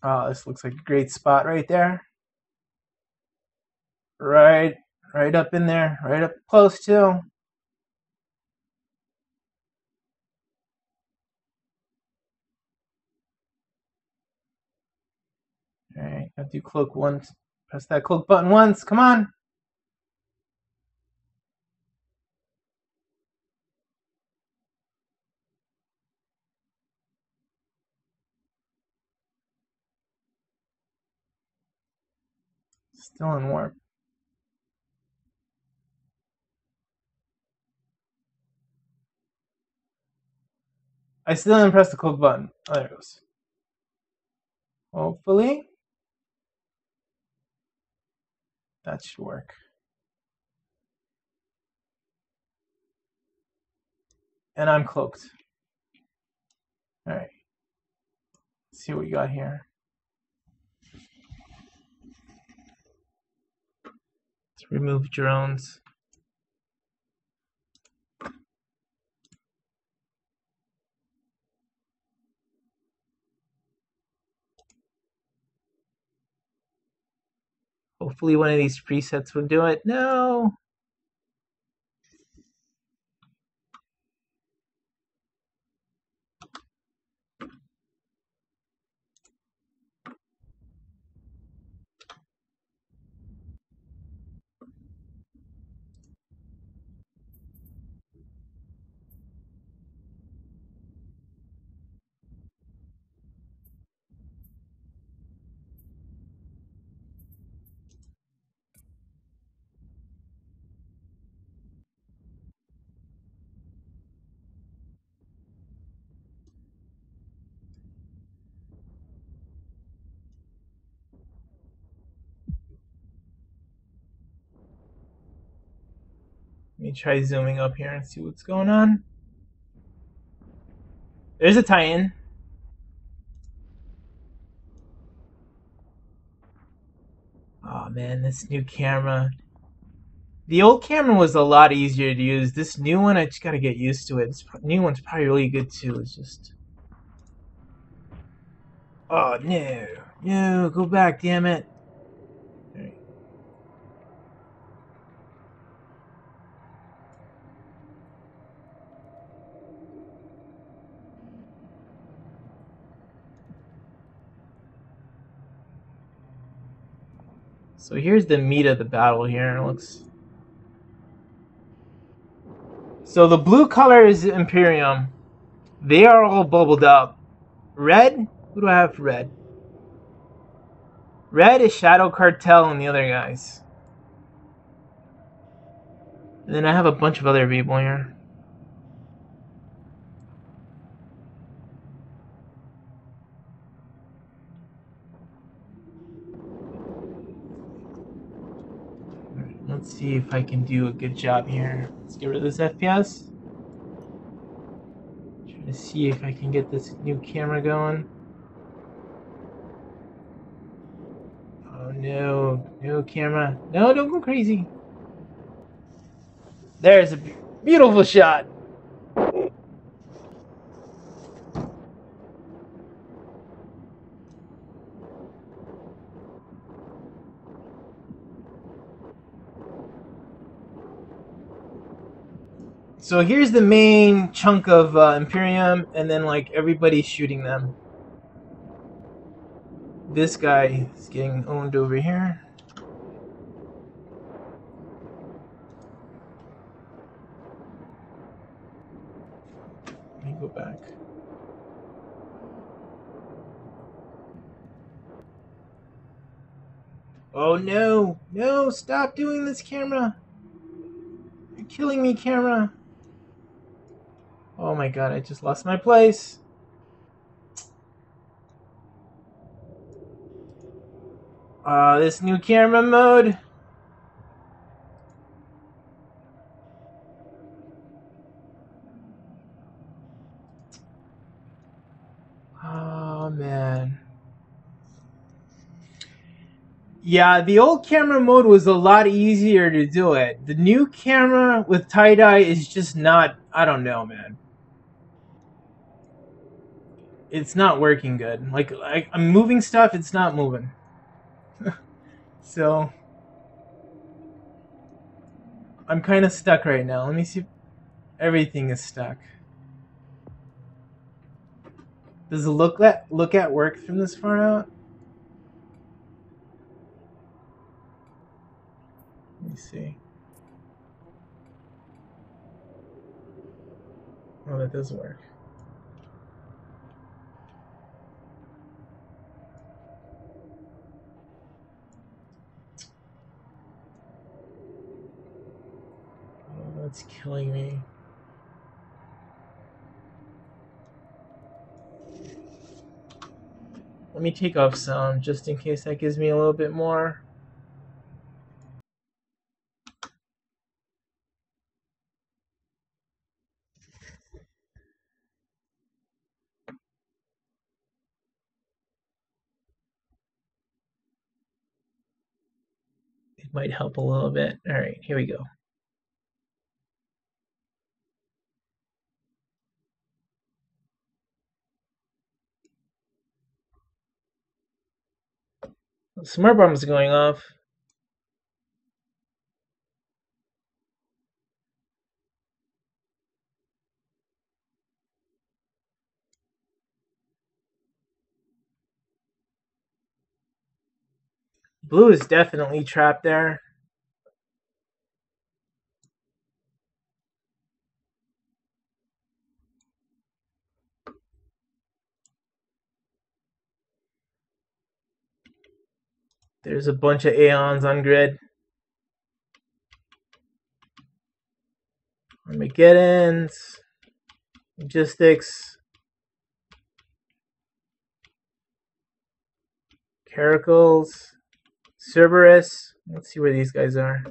Oh, this looks like a great spot right there. Right up in there, right up close too. Alright, gotta do cloak once. Press that cloak button once, come on! Still in warp. I still didn't press the cloak button. Oh, there it goes. Hopefully. That should work. And I'm cloaked. Alright. Let's see what we got here. Let's remove drones. Hopefully one of these presets will do it. No! Let me try zooming up here and see what's going on. There's a Titan. Oh man, this new camera. The old camera was a lot easier to use. This new one, I just gotta get used to it. This new one's probably really good too. It's just... Oh no. No, go back, damn it. Right. So here's the meat of the battle here. It looks... So the blue color is Imperium. They are all bubbled up. Red? Who do I have for red? Red is Shadow Cartel and the other guys. And then I have a bunch of other people here. Let's see if I can do a good job here. Let's get rid of this FPS. Trying to see if I can get this new camera going. Oh no, no camera. No, don't go crazy. There's a beautiful shot. So here's the main chunk of Imperium, and then like everybody's shooting them. This guy is getting owned over here. Let me go back. Oh no! No! Stop doing this, camera! You're killing me, camera! Oh my god, I just lost my place. This new camera mode. Oh man. Yeah, the old camera mode was a lot easier to do it. The new camera with tie-dye is just not, I don't know, man. it's not working good. Like I'm moving stuff, it's not moving. So I'm kind of stuck right now. Let me see if everything is stuck. Does it look at work from this far out? Let me see. Oh, that does work. Oh, that's killing me. Let me take off sound just in case that gives me a little bit more. It might help a little bit. All right, here we go. Smart bombs going off. Blue is definitely trapped there. There's a bunch of Aeons on grid. Armageddons, Logistics, Caracals, Cerberus. Let's see where these guys are.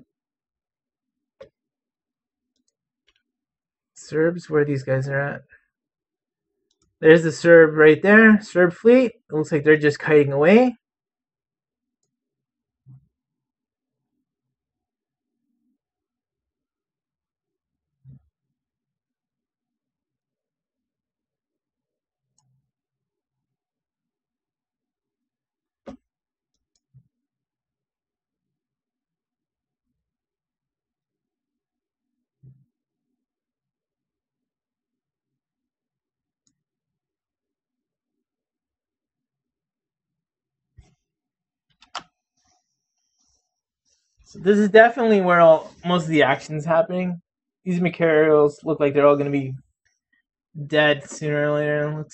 Serbs, where these guys are at. There's the Serb right there. Serb fleet. It looks like they're just kiting away. So this is definitely where most of the action is happening. These materials look like they're all going to be dead sooner or later.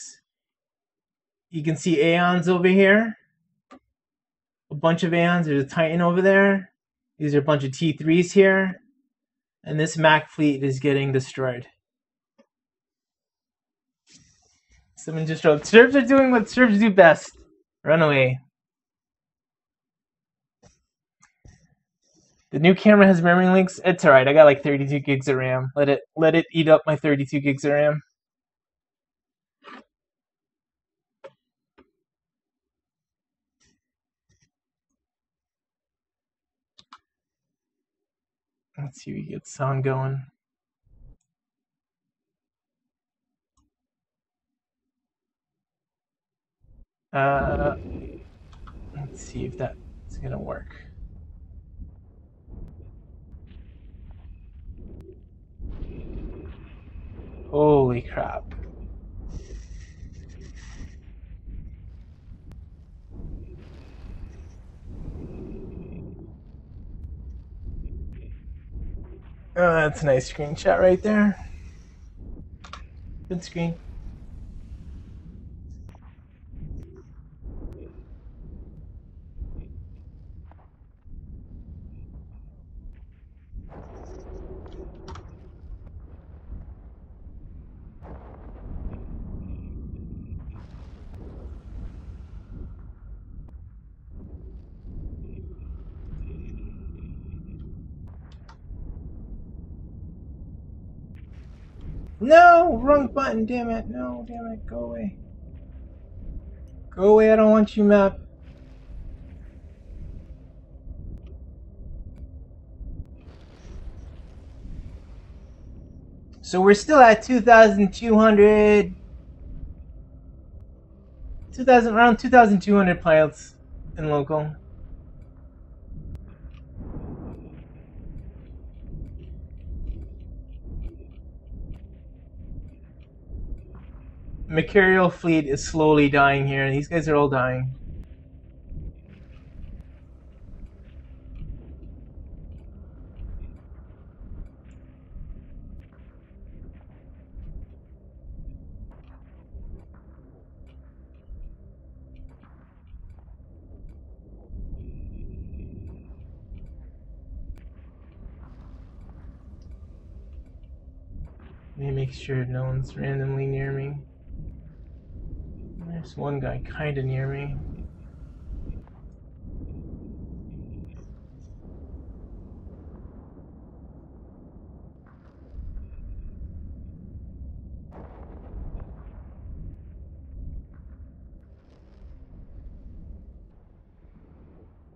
You can see Aeons over here. A bunch of Aeons. There's a Titan over there. These are a bunch of T3s here. And this Mac fleet is getting destroyed. Someone just wrote, Serbs are doing what Serbs do best. Run away. The new camera has memory leaks. It's alright. I got like 32 gigs of RAM. Let it eat up my 32 gigs of RAM. Let's see if we get sound going. Let's see if that's gonna work. Holy crap. Oh, that's a nice screenshot right there. Good screen. No! Wrong button, damn it. No, damn it. Go away. Go away, I don't want you, map. So we're still at 2,200. around 2,200 pilots in local. Mercurial fleet is slowly dying here. These guys are all dying. Let me make sure no one's randomly near me. There's one guy kind of near me.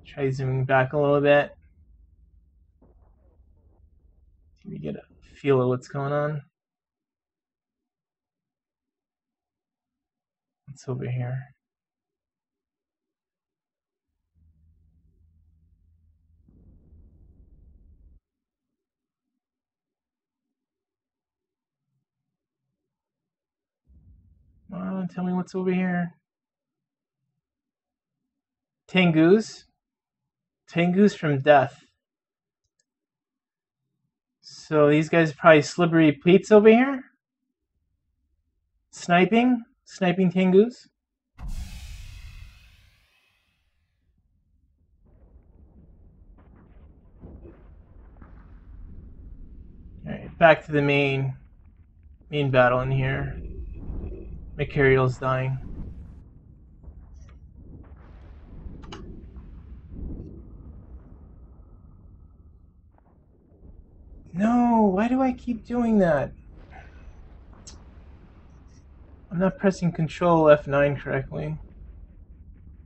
Try zooming back a little bit. See if we get a feel of what's going on. What's over here? Come on, tell me what's over here. Tengus. Tengus from death. So these guys are probably slippery pleats over here. Sniping Tengus. Alright, back to the main battle in here. Mercurial's dying. No, why do I keep doing that? I'm not pressing Control F9 correctly.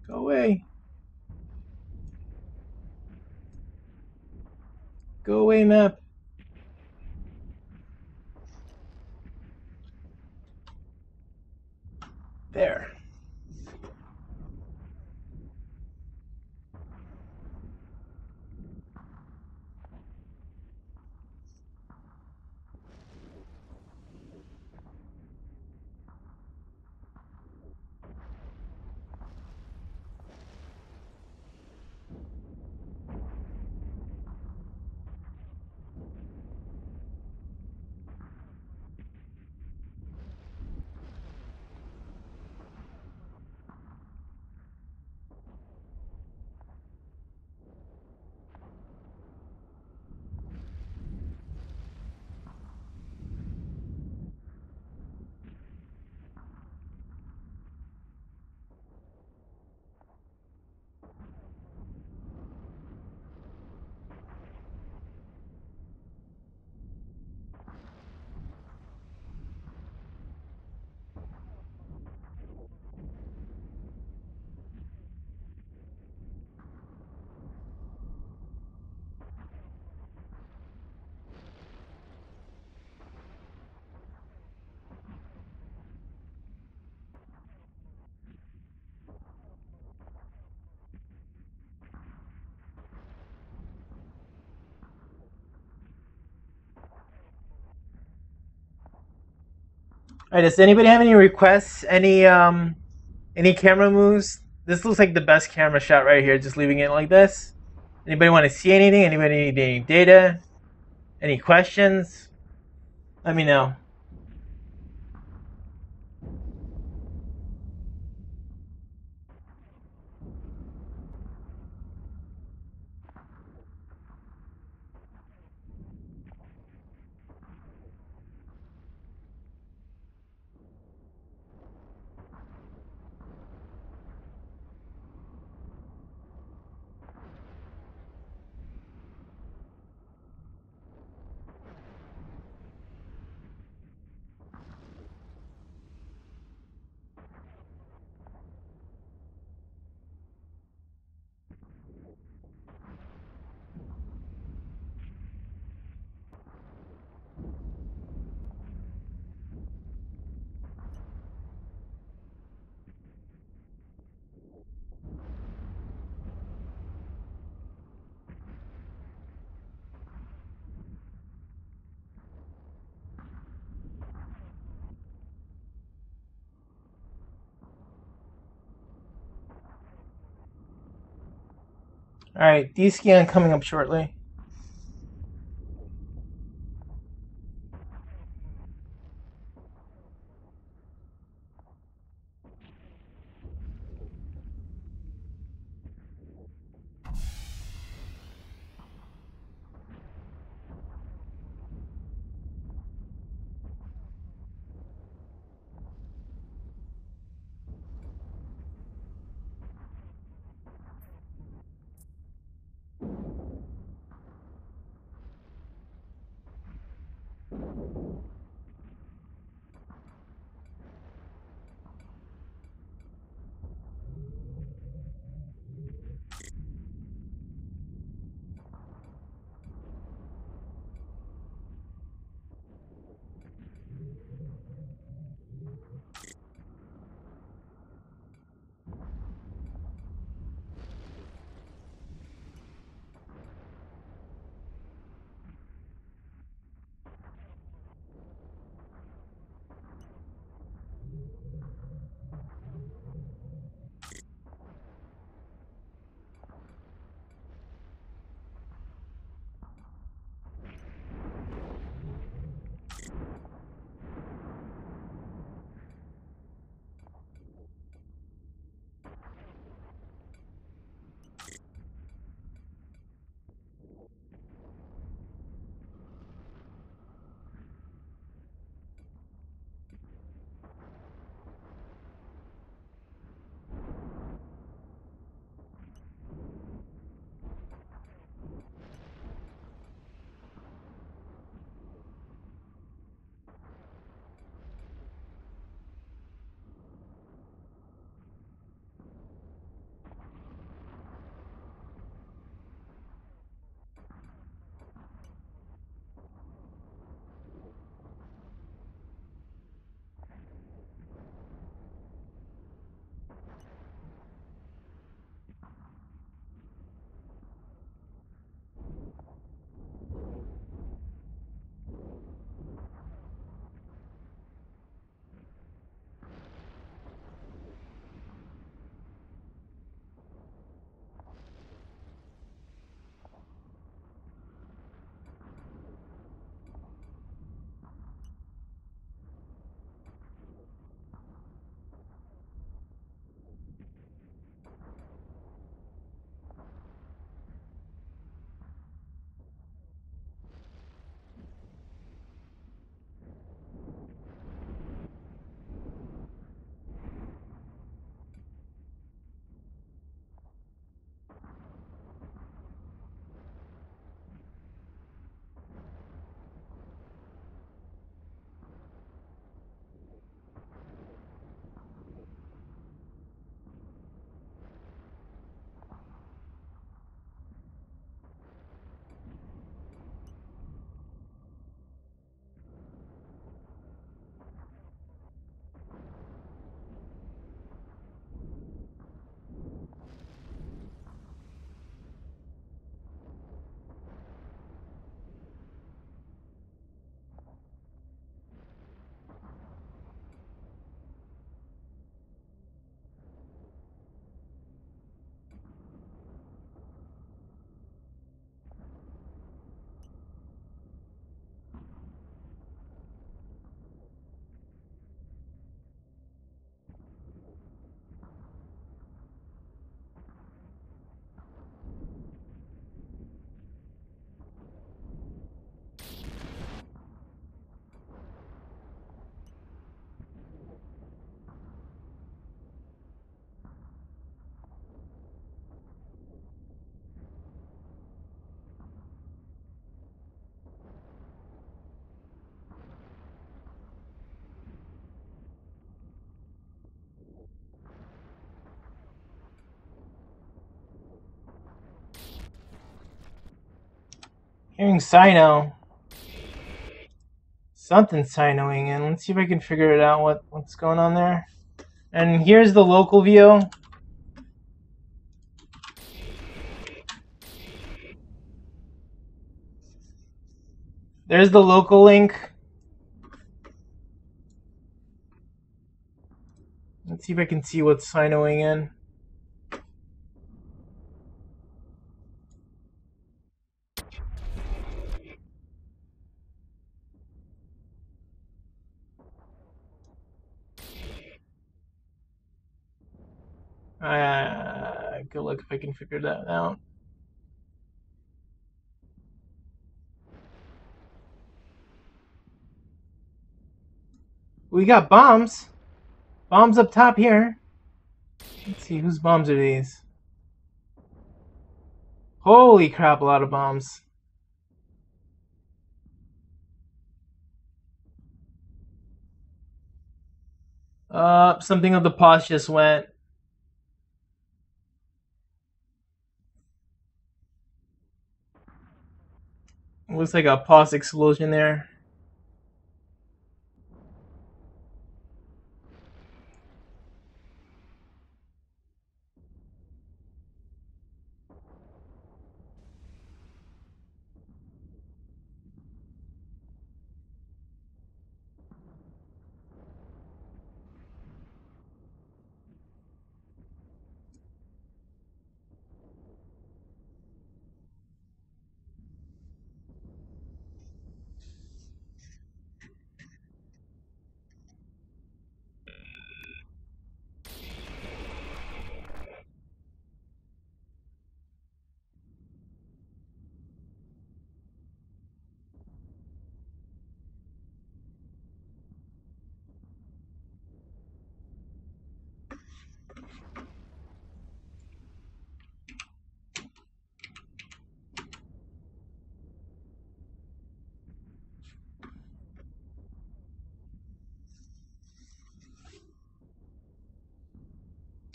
Go away. Go away, map. There. Alright, does anybody have any requests? Any camera moves? This looks like the best camera shot right here, just leaving it like this. Anybody want to see anything? Anybody need any data? Any questions? Let me know. Alright, D-scan coming up shortly. Hearing Sino. Something's Sinoing in. Let's see if I can figure it out what's going on there. And here's the local view. There's the local link. Let's see if I can see what's Sinoing in. Good luck if I can figure that out. We got bombs. Bombs up top here. Let's see, whose bombs are these? Holy crap, a lot of bombs. Something of the pause just went. Looks like a pause explosion there.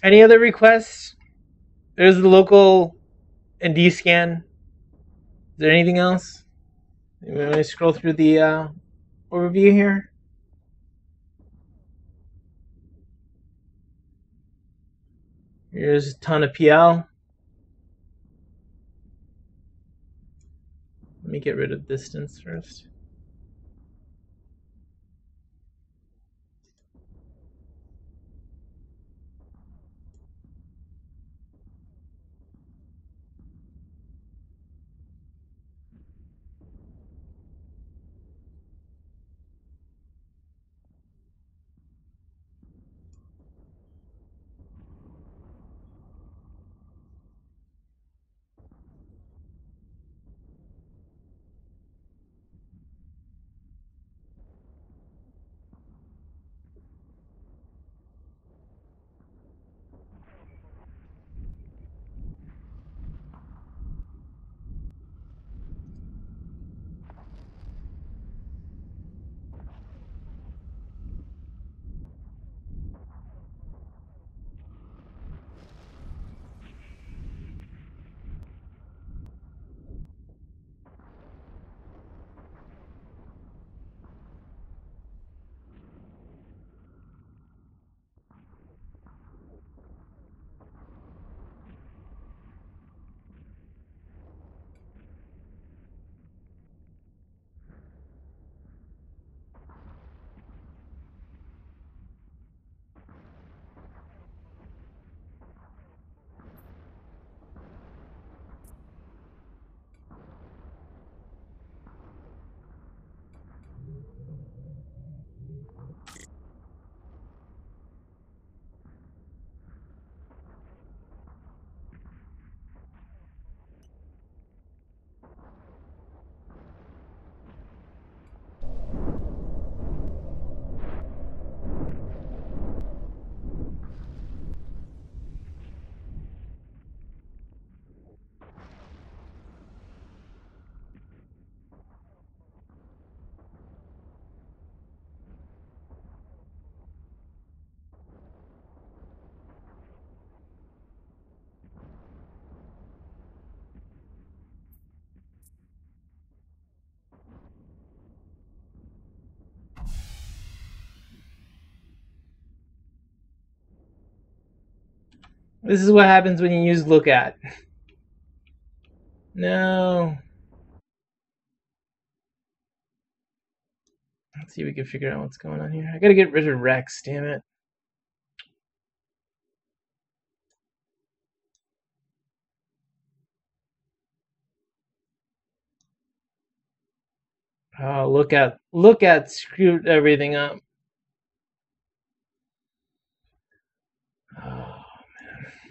Any other requests? There's the local and D scan. Is there anything else? You want me to scroll through the overview here? Here's a ton of PL. Let me get rid of distance first. This is what happens when you use look at. No. Let's see if we can figure out what's going on here. I gotta get rid of Rex, damn it. Oh, look at screwed everything up. Oh man.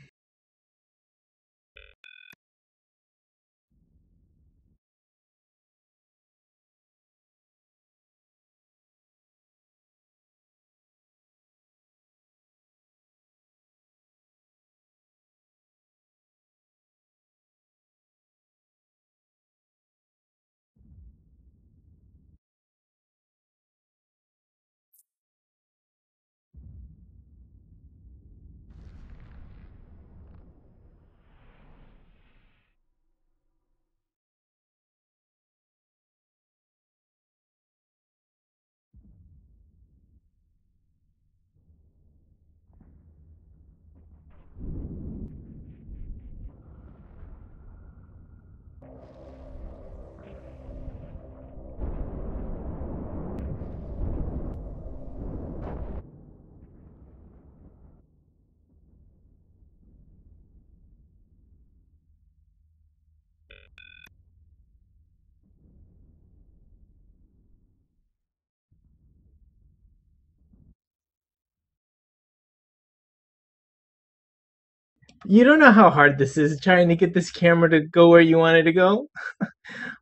You don't know how hard this is trying to get this camera to go where you want it to go.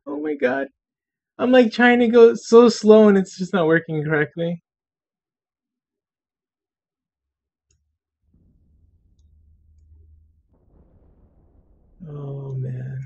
Oh my god. I'm like trying to go so slow and it's just not working correctly. Oh man.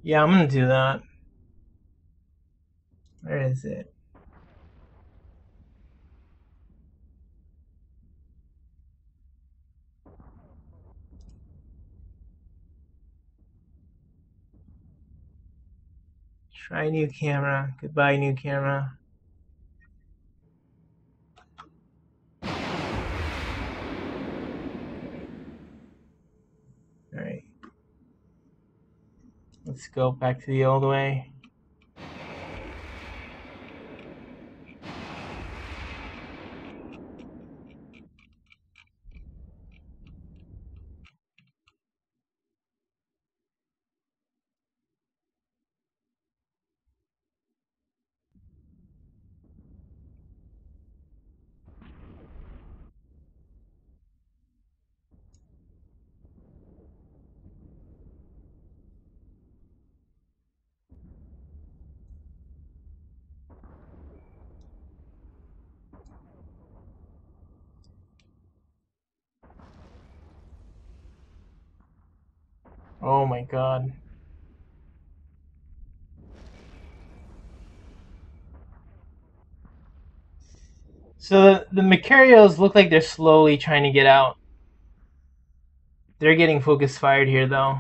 Yeah, I'm gonna do that. Where is it? Try new camera. Goodbye, new camera. Alright. Let's go back to the old way. Oh my god. So the Macarios look like they're slowly trying to get out. They're getting focus fired here though.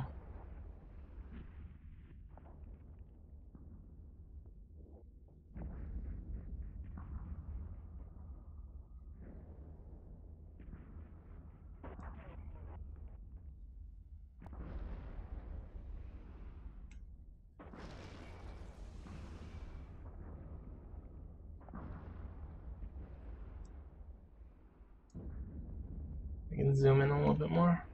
I can zoom in a little bit more.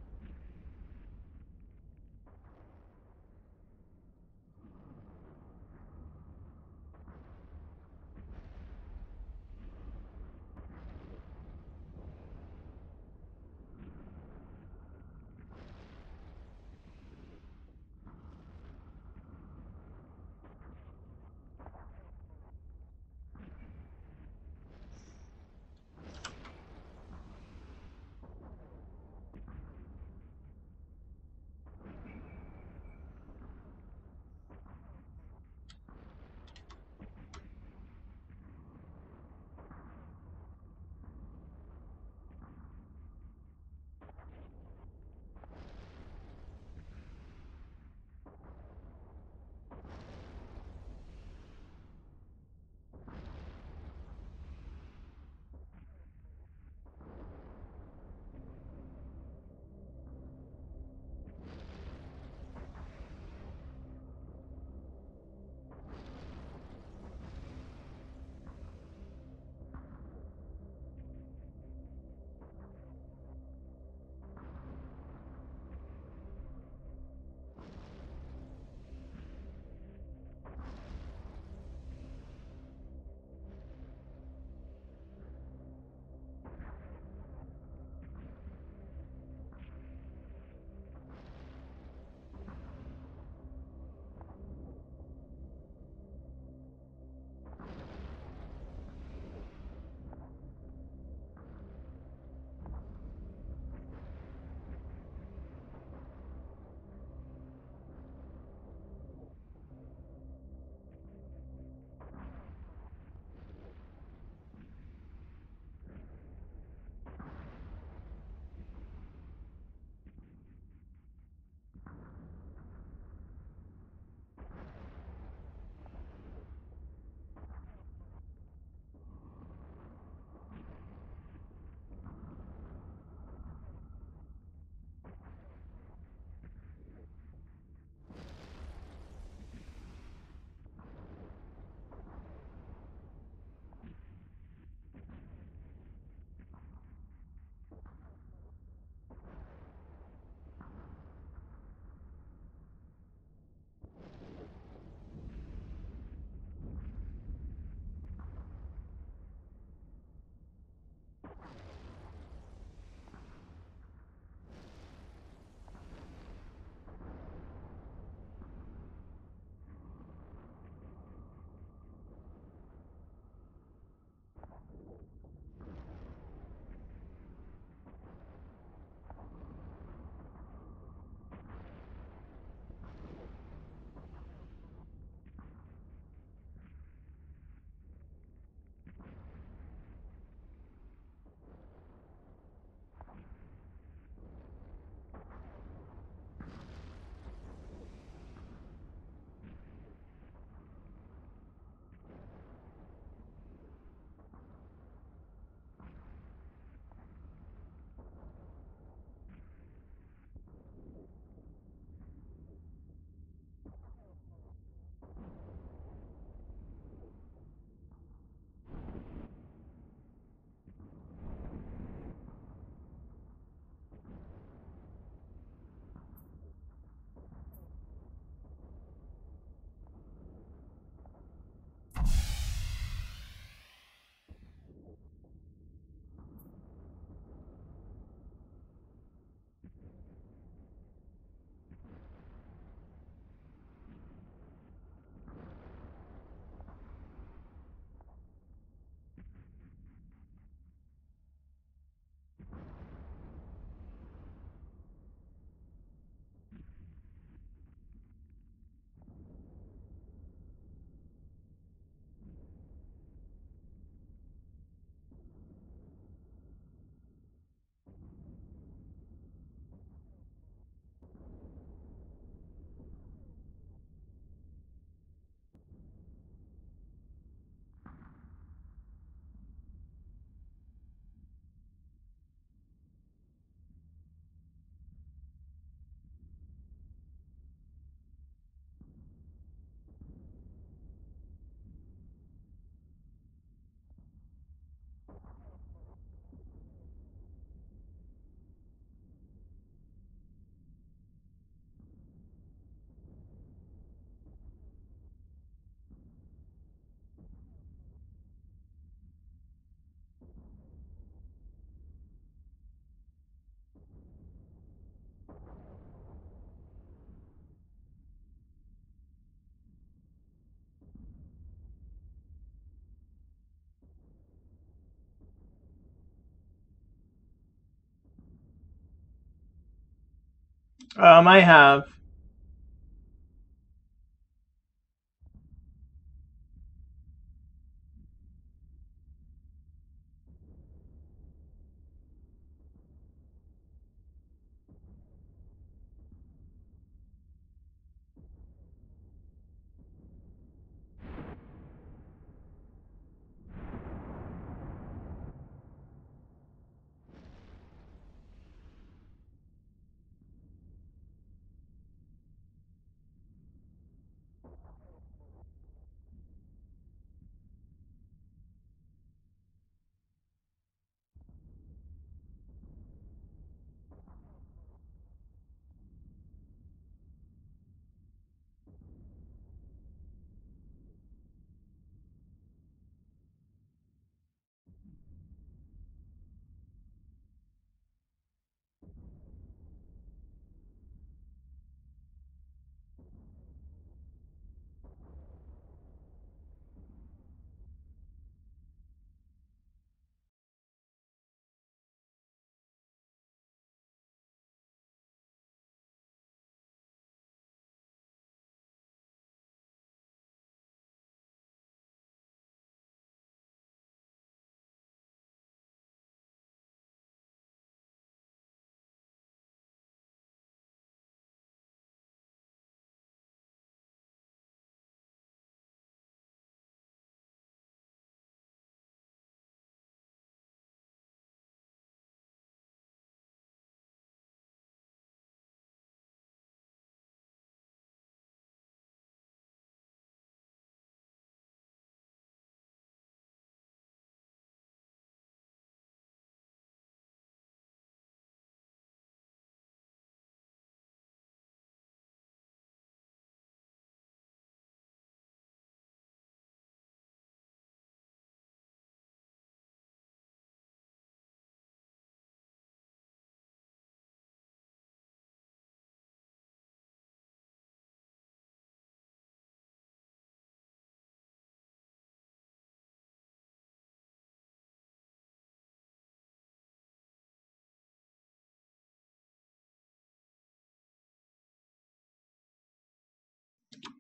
I have.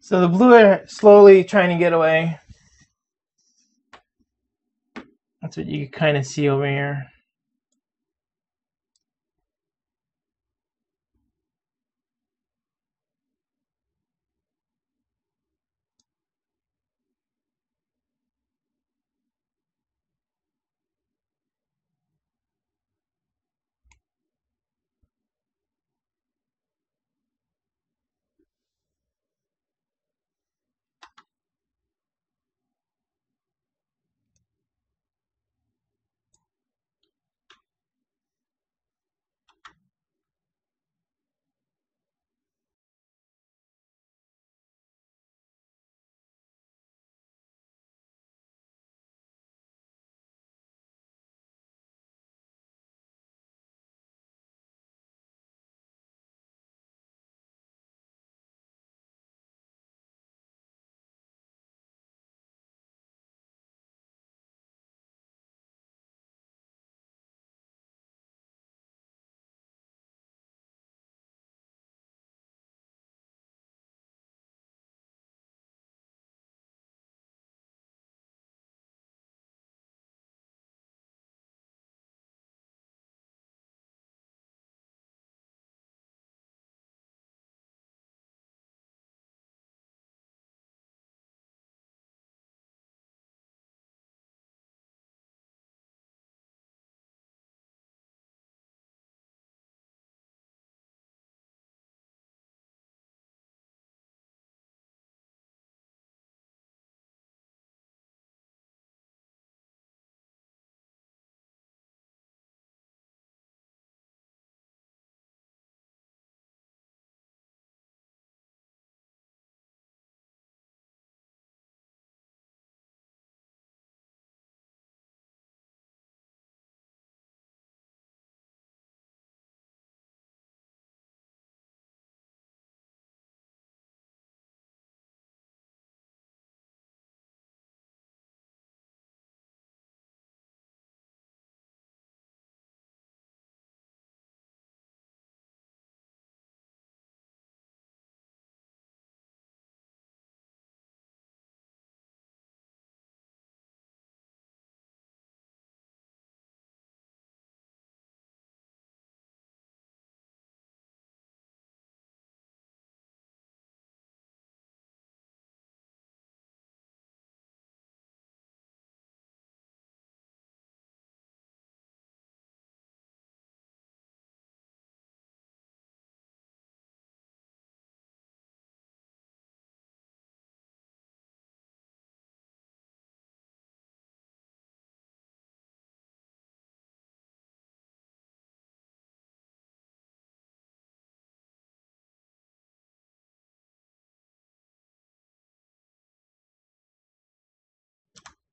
So the blue are slowly trying to get away. That's what you can kind of see over here.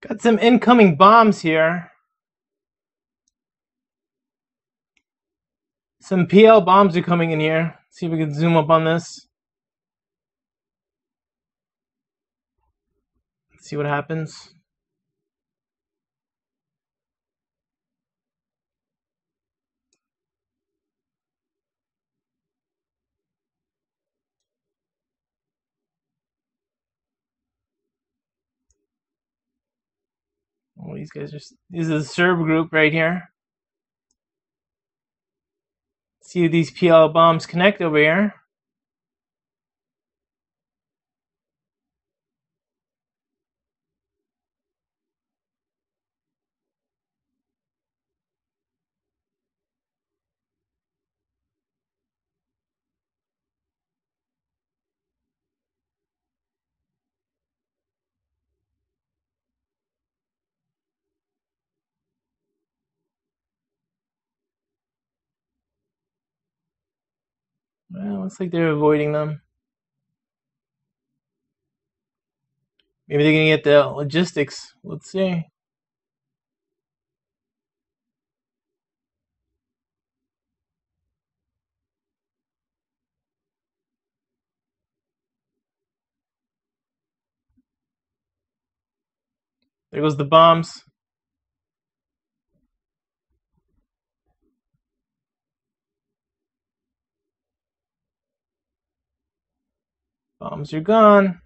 Got some incoming bombs here. Some PL bombs are coming in here. See if we can zoom up on this. See what happens. Oh, these guys are. This is a Serb group right here. See if these PL bombs connect over here. Well, looks like they're avoiding them. Maybe they're gonna get the logistics. Let's see. There goes the bombs. Bombs are gone.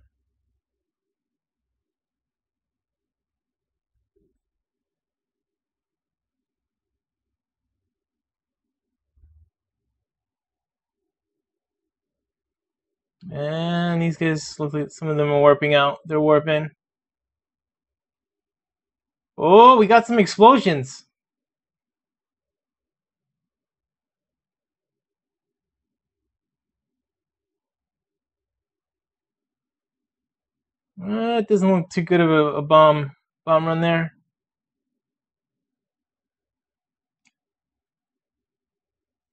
And these guys look like some of them are warping out. They're warping. Oh, we got some explosions. It doesn't look too good of a bomb run there.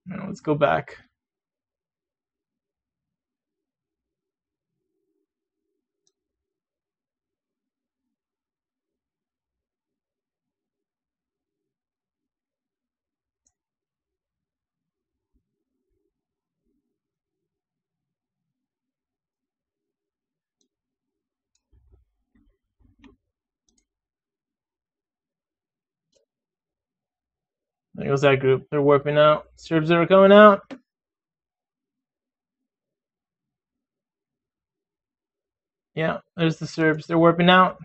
Now let's go back. There goes that group. They're warping out. Serbs are going out. Yeah, there's the Serbs. They're warping out.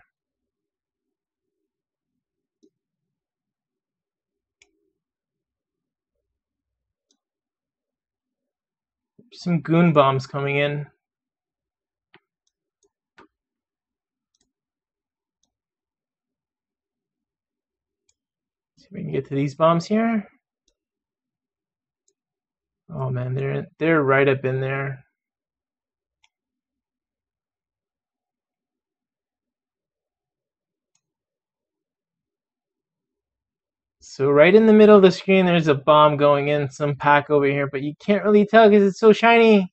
Some goon bombs coming in. See if we can get to these bombs here. Oh man, they're right up in there. So right in the middle of the screen, there's a bomb going in, some pack over here, but you can't really tell because it's so shiny.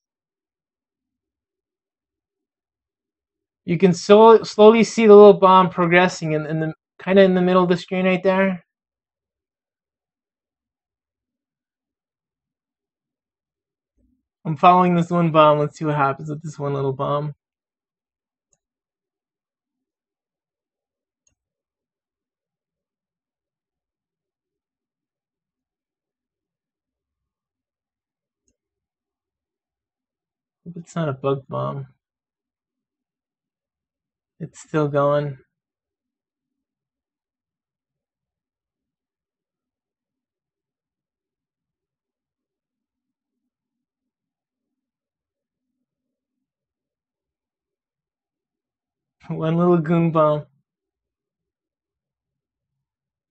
You can slowly see the little bomb progressing in the kind of in the middle of the screen right there. I'm following this one bomb. Let's see what happens with this one little bomb. Hope it's not a bug bomb. It's still going. One little goon bomb.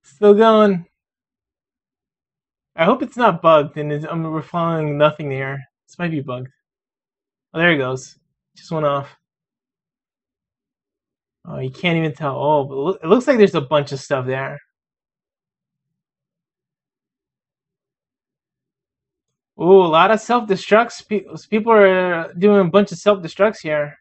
Still going. I hope it's not bugged and we're following nothing there. This might be bugged. Oh, there it goes. Just went off. Oh, you can't even tell. Oh, but it looks like there's a bunch of stuff there. Ooh, a lot of self-destructs. People are doing a bunch of self-destructs here.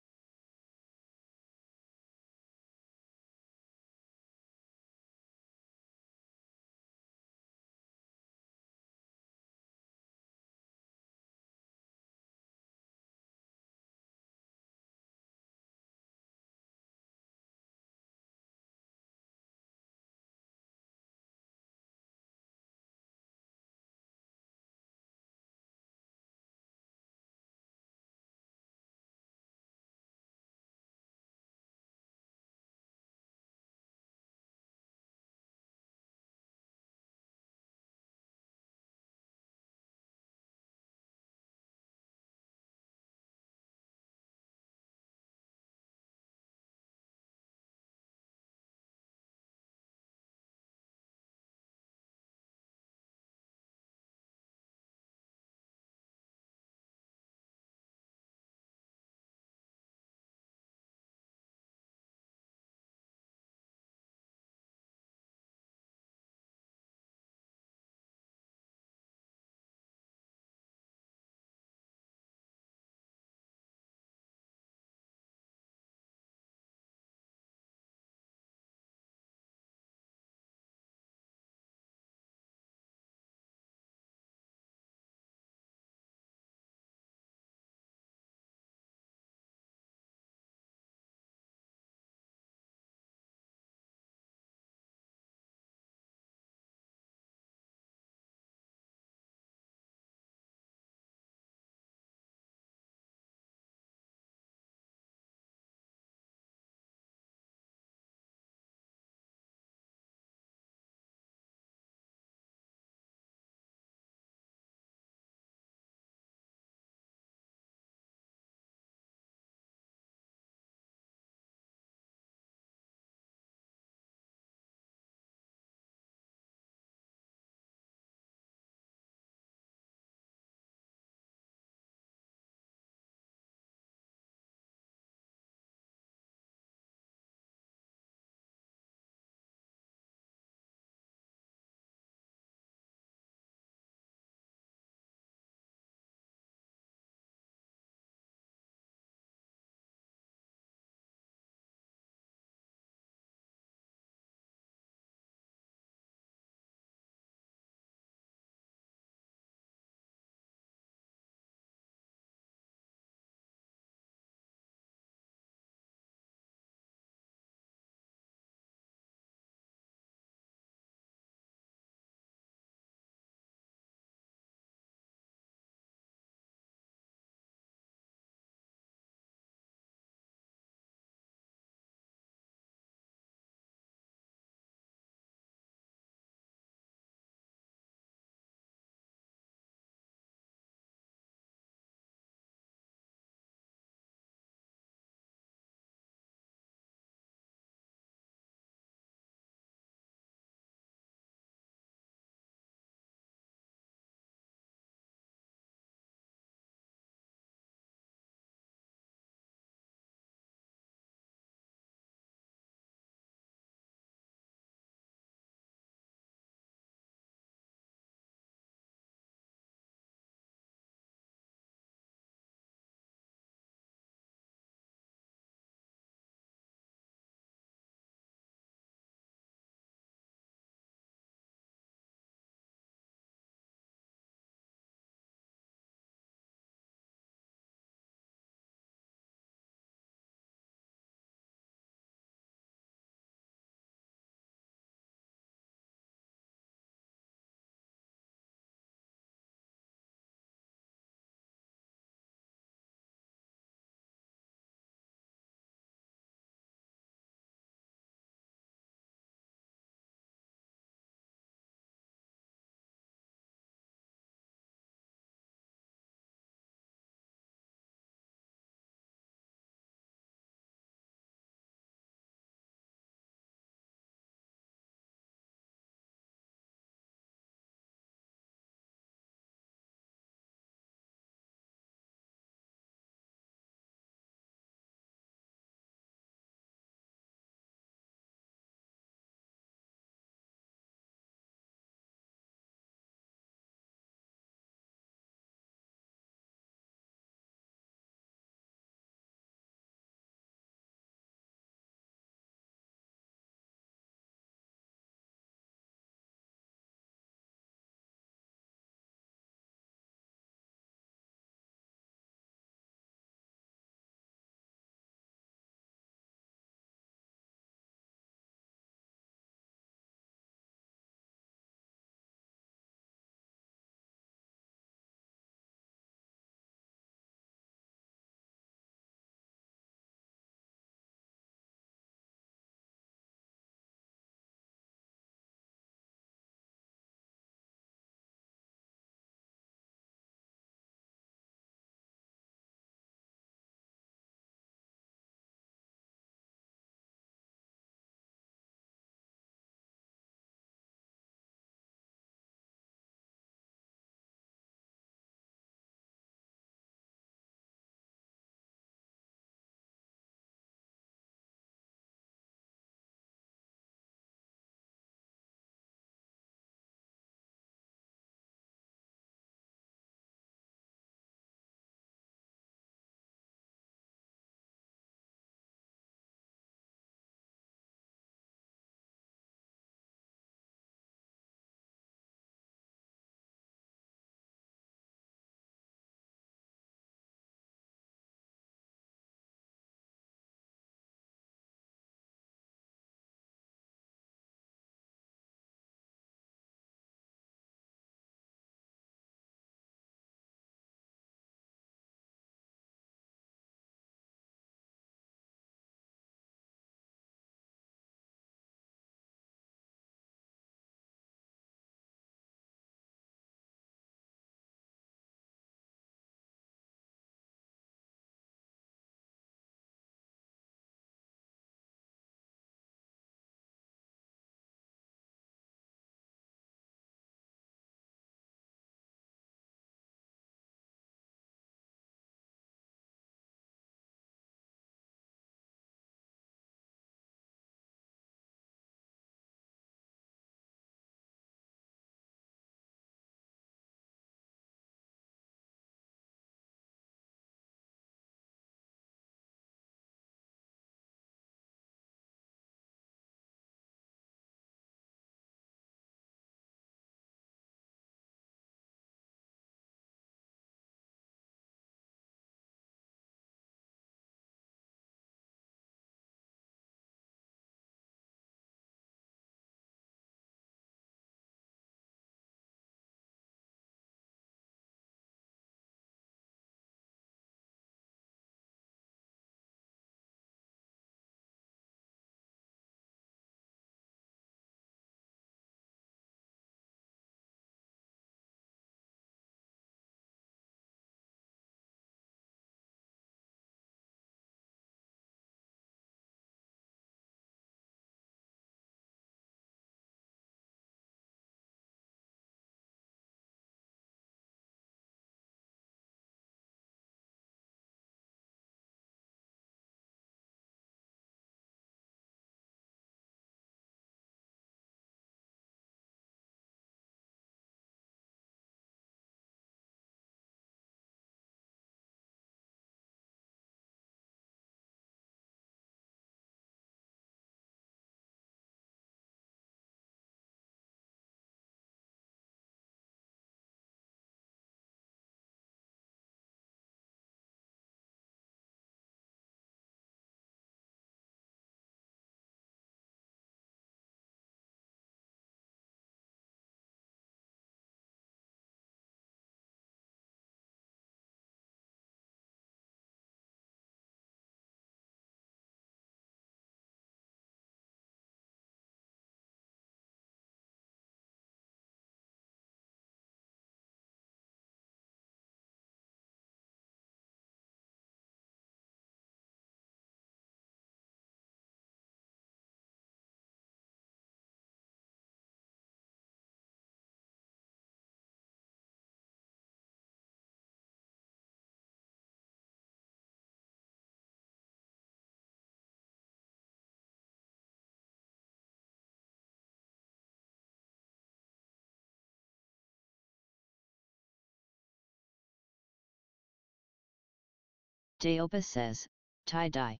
Dayopa says, tie-dye.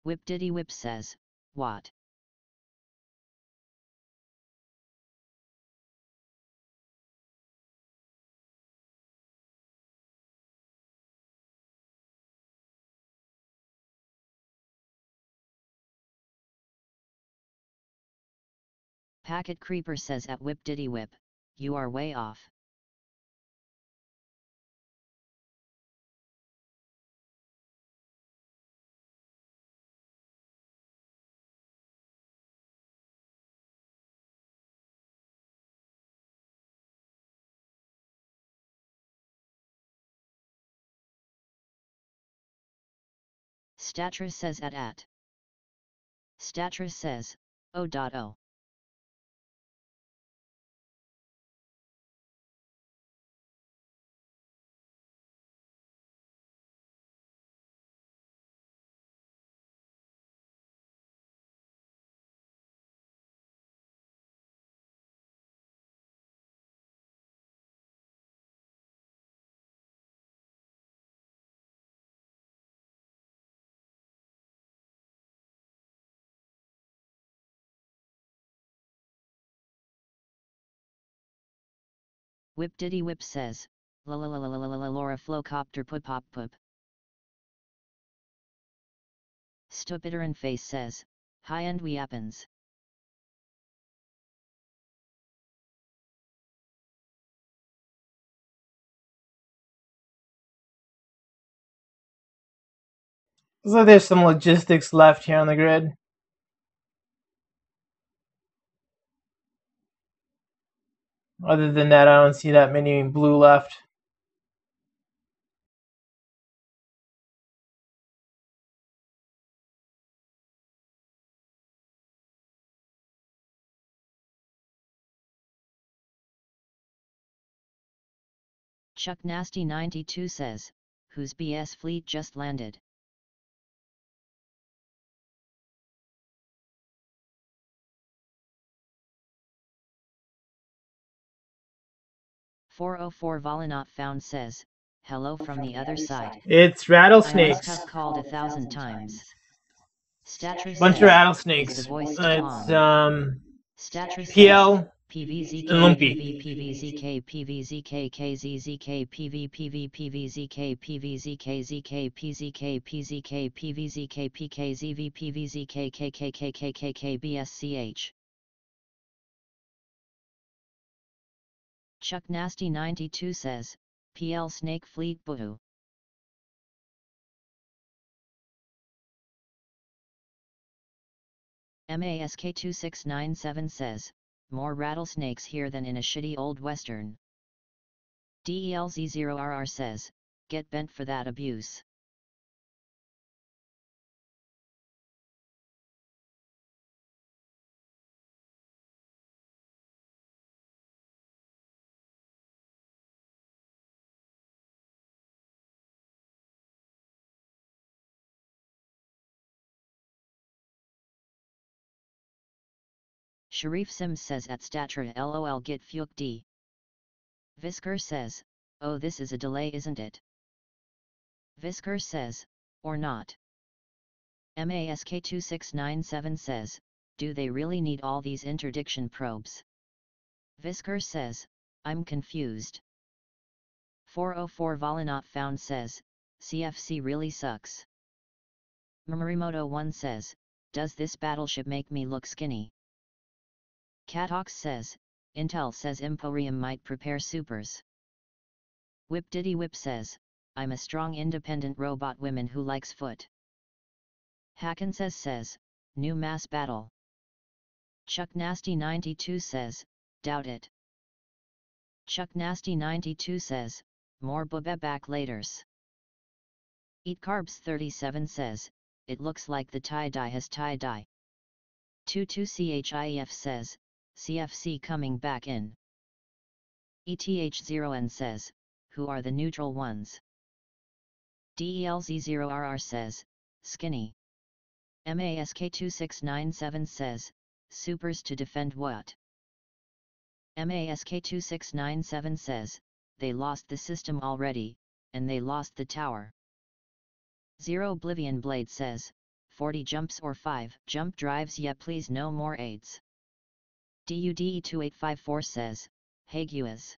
Whip says, what? Packet Creeper says at whip, you are way off. Statra says at. Statra says, oh. Whip says, la Laura Flowcopter pup. Stupideren Face says, high-end weapons. Looks like there's some logistics left here on the grid. Other than that, I don't see that many blue left. Chuck Nasty 92 says, whose BS fleet just landed? .404 Volanot found says, hello from the other side. It's rattlesnakes. I must have called 1,000 times. Statra Bunch says, of rattlesnakes. is the voice It's Statra PL PVZK and Lumpy. PVZK PVZK KZZK PVPV PVZK PVZK ZK PZK PZK PVZK PKZV PVZK KKKKKK BSCH. Chuck Nasty 92 says, PL Snake Fleet Boohoo. MASK2697 says, more rattlesnakes here than in a shitty old western. DELZ0RR says, get bent for that abuse. Sharif Sims says at Statra LOL get fuck D. Visker says, oh this is a delay isn't it? Visker says, or not. MASK2697 says, do they really need all these interdiction probes? Visker says, I'm confused. 404 Volanot found says, CFC really sucks. Murmurimoto 1 says, does this battleship make me look skinny? Catox says, Intel says Imperium might prepare supers. Whip says, I'm a strong independent robot woman who likes foot. Hacken says, new mass battle. Chuck Nasty 92 says, doubt it. Chuck Nasty 92 says, more booba back laters. Eat Carbs 37 says, it looks like the tie-dye has tie-dye. 22CHIEF says, CFC coming back in. ETH0N says, who are the neutral ones? DELZ0RR says, skinny. MASK2697 says, supers to defend what? MASK2697 says, they lost the system already, and they lost the tower. Zero Oblivion Blade says, 40 jumps or 5 jump drives, yeah please no more aids. DUDE2854 says, hey Guas.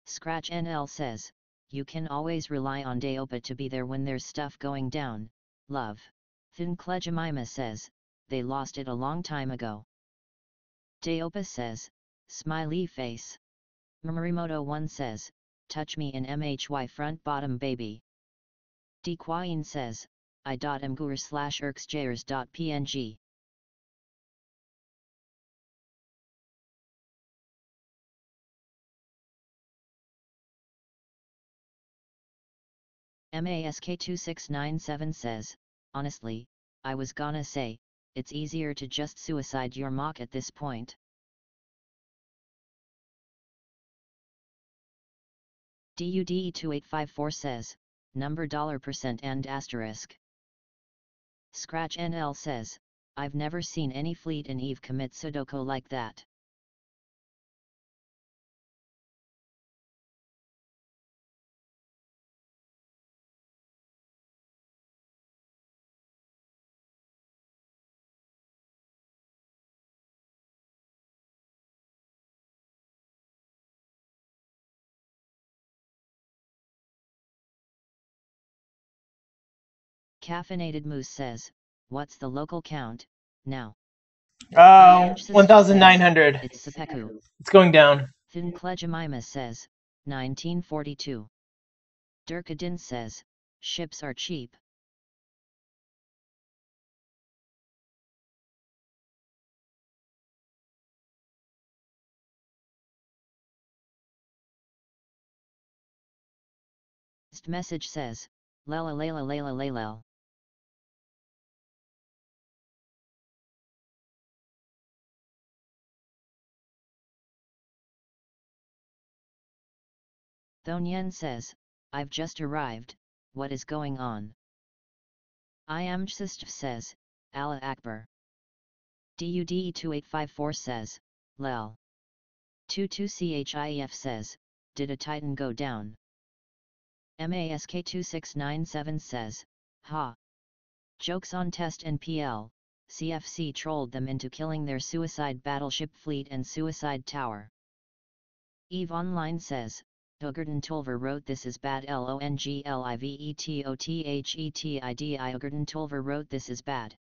Scratch NL says, you can always rely on Deopa to be there when there's stuff going down, love. Thin Klejimima says, they lost it a long time ago. Deopa says, smiley face. Murmurimoto1 says, touch me in MHY front bottom baby. Dequain says, i.mgur/erxjers.png. MASK2697 says, honestly, I was gonna say, it's easier to just suicide your mock at this point. DUDE2854 says, number $% and asterisk. Scratch NL says, I've never seen any fleet in EVE commit Sudoku like that. Caffeinated Moose says, what's the local count, now? 1,900. It's Sepeku. It's going down. Thin Klejimima says, 1942. Durkadin says, ships are cheap. Message says, lela lela lela lela. Thonyen says, I've just arrived, what is going on? I am Chsist says, Allah Akbar. DUDE2854 says, lel. 22CHIEF says, did a Titan go down? MASK2697 says, ha. Jokes on test NPL, CFC trolled them into killing their suicide battleship fleet and suicide tower. EVE Online says, Ogurden Tolver wrote this is bad LONGLIVETOTHETIDI Ogurden Tolver wrote this is bad.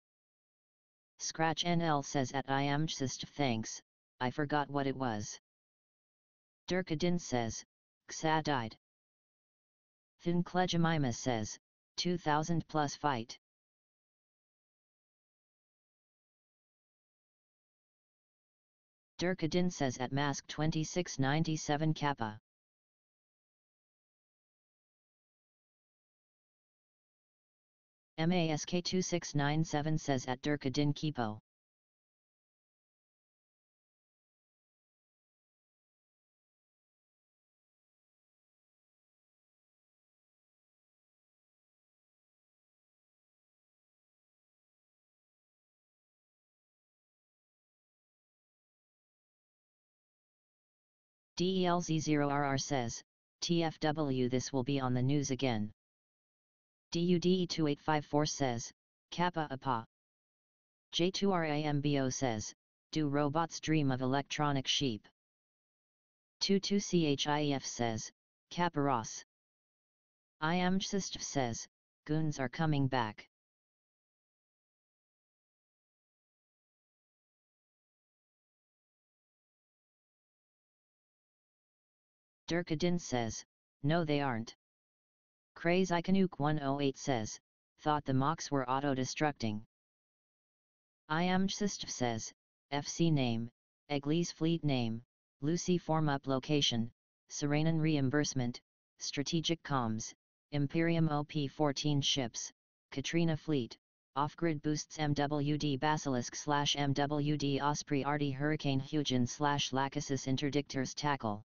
Scratch NL says at I am Chsist thanks, I forgot what it was. Durkadin says, Xa died. Thin Klejimima says, 2000 plus fight. Durkadin says at mask 2697 kappa. MASK2697 says at Durkadin Kipo. DELZ0RR says, TFW this will be on the news again. DUDE2854 says, Kappa Apa. J2RAMBO says, do robots dream of electronic sheep? 22CHIEF says, Kappa Ross. I am Chsist says, goons are coming back. Durkadin says, no they aren't. Craze Icanuke 108 says, thought the mocks were auto-destructing. I am Chsist says, FC name, Eglise fleet name, Lucy form up location, Serenan reimbursement, strategic comms, Imperium OP-14 ships, Katrina fleet, off-grid boosts MWD Basilisk / MWD Osprey Arty Hurricane Hugin / Lachesis interdictors tackle.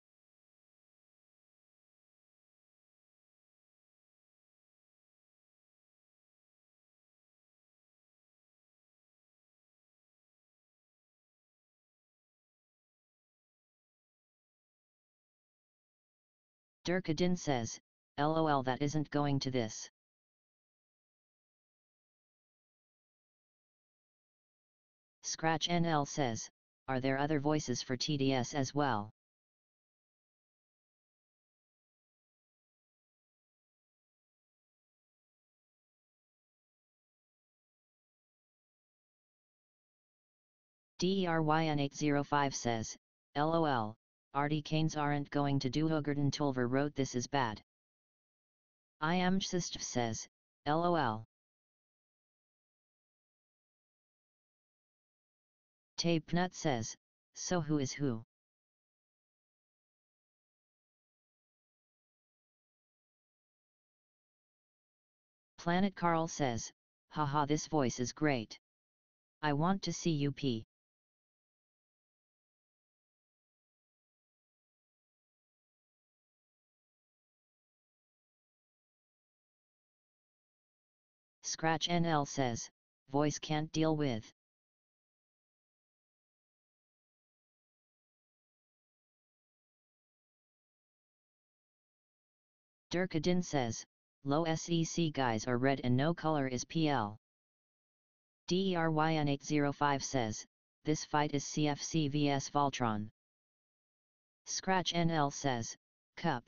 Durkadin says, LOL that isn't going to this. Scratch NL says, are there other voices for TDS as well? DERYN805 says, LOL, Artie Kanes aren't going to do Hugerton Tulver wrote this is bad. IamJsist says, LOL. Tapnut says, so who is who? Planet Carl says, haha this voice is great. I want to see UP. Scratch NL says, voice can't deal with. Durkadin says, low SEC guys are red and no color is PL. DERYN805 says, this fight is CFC vs Voltron. Scratch NL says, Cup.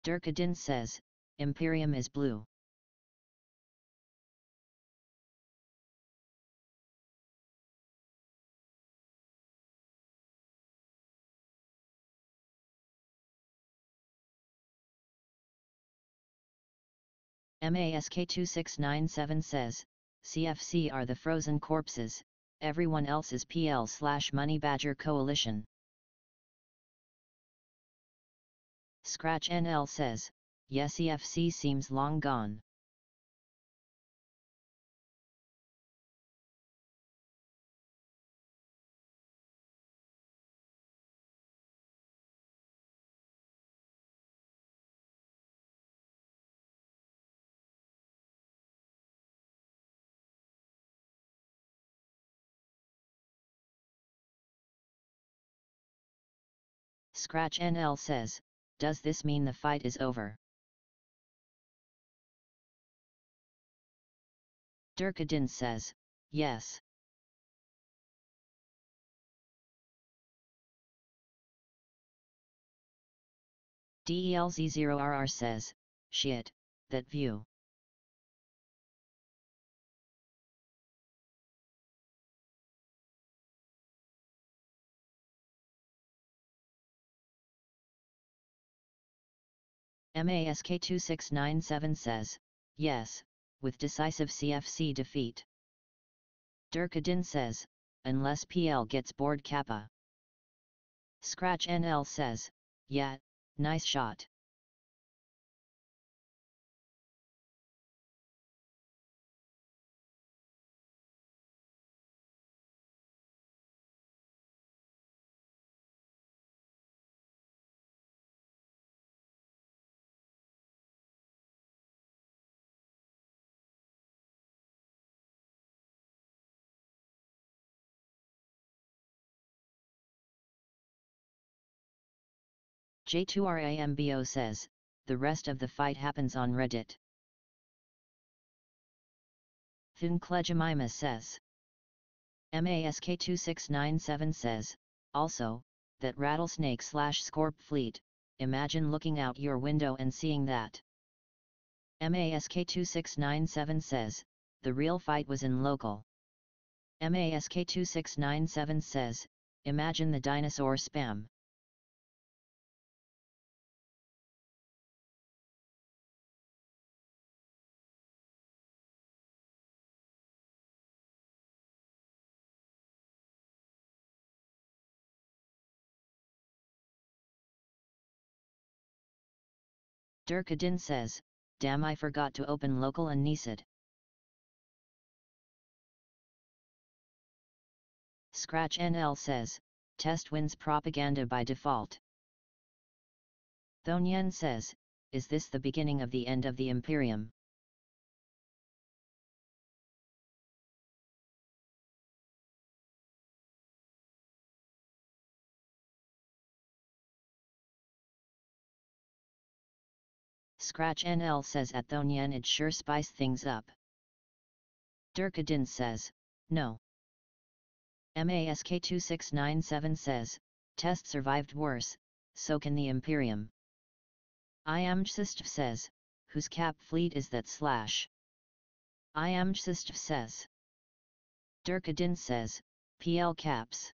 Durkadin says, Imperium is blue. MASK2697 says, CFC are the frozen corpses, everyone else is PL/Money Badger Coalition. Scratch NL says, yes CFC seems long gone. Scratch NL says, does this mean the fight is over? Durkadin says, yes. DELZ0RR says, shit, that view. MASK2697 says, yes, with decisive CFC defeat. Durkadin says, unless PL gets bored Kappa. Scratch NL says, yeah, nice shot. J2RAMBO says, the rest of the fight happens on Reddit. Thunklegimima says. MASK2697 says, also, that rattlesnake/scorp fleet, imagine looking out your window and seeing that. MASK2697 says, the real fight was in local. MASK2697 says, imagine the dinosaur spam. Durkadin says, damn I forgot to open local and Nisid. Scratch NL says, test wins propaganda by default. Thonyen says, is this the beginning of the end of the Imperium? Scratch NL says at Thonyen it sure spice things up. Durkadin says, no. MASK2697 says, test survived worse, so can the Imperium. IAMJSIST says, whose cap fleet is that slash? IAMJSIST says. Durkadin says, PL caps.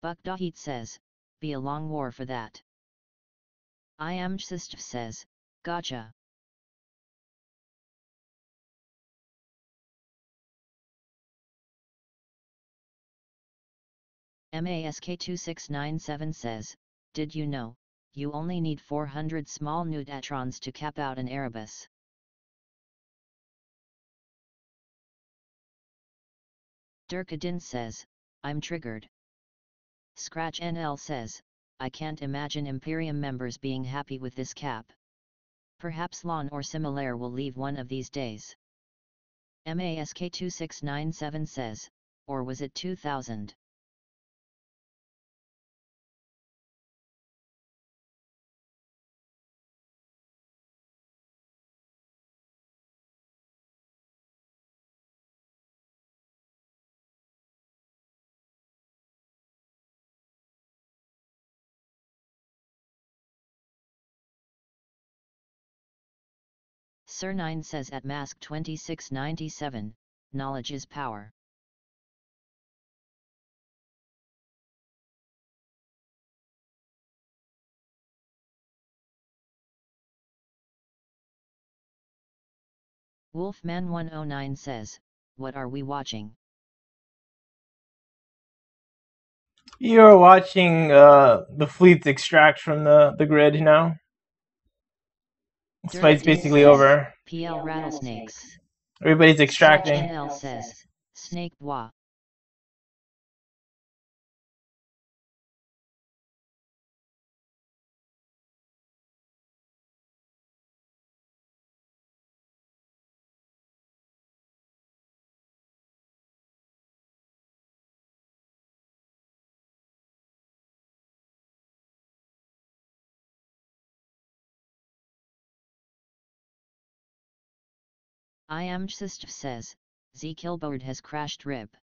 Bukdahit says, be a long war for that. IAMJSIST says, gotcha. MASK2697 says, did you know, you only need 400 small neutrons to cap out an Erebus. Durkadin says, I'm triggered. Scratch NL says, I can't imagine Imperium members being happy with this cap. Perhaps Lon or Similar will leave one of these days. MASK2697 says, or was it 2000? Sir9 says at Mask 2697, knowledge is power. Wolfman109 says, what are we watching? You're watching the fleets extract from the grid now. This fight's basically over. PL rattlesnakes. Everybody's extracting. NL says, snake bois. IAMJSIST says, Z Killboard has crashed RIP.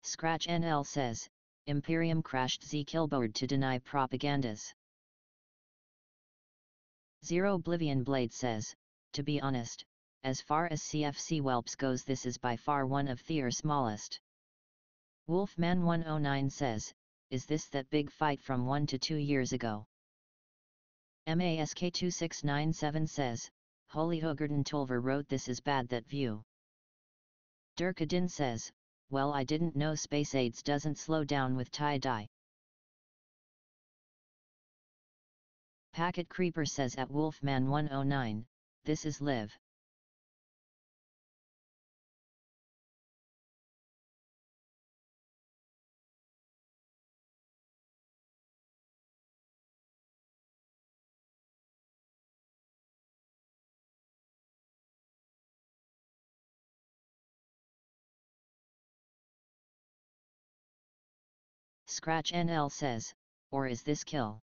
Scratch NL says, Imperium crashed Z Killboard to deny propagandas. Zero Oblivion Blade says, to be honest, as far as CFC whelps goes this is by far one of their smallest. Wolfman109 says, is this that big fight from 1 to 2 years ago? MASK2697 says, Holy Hogarden Tolver wrote this is bad that view. Durkadin says, well I didn't know Space AIDS doesn't slow down with tie-dye. Packet Creeper says at Wolfman109, this is live. Scratch NL says, or is this kill?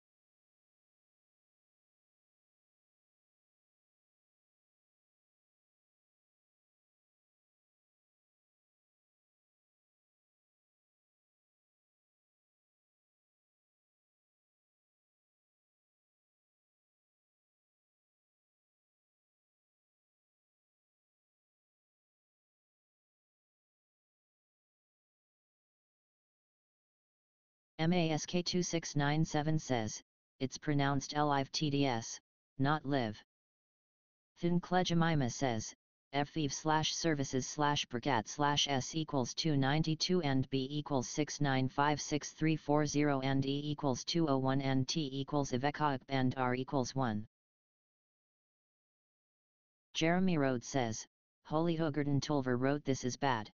MASK2697 says, it's pronounced live TDS, not live. Thinklegimima says, fv/services/percat/s equals 292 and b equals 6956340 and e equals 201 and t equals ivekaip and r equals 1. Jeremy Rhodes says, Holy Hogarden Tolver wrote this is bad.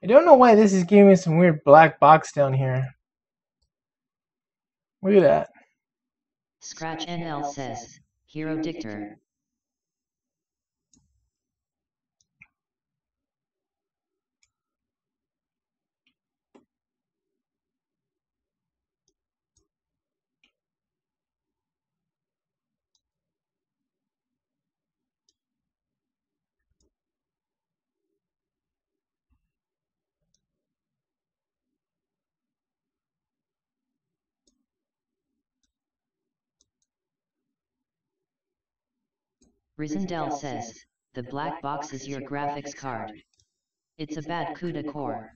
I don't know why this is giving me some weird black box down here. Look at that. Scratch NL says, Hero Dictator. Rizendel says, the black box is your graphics card. It's a bad coup de core.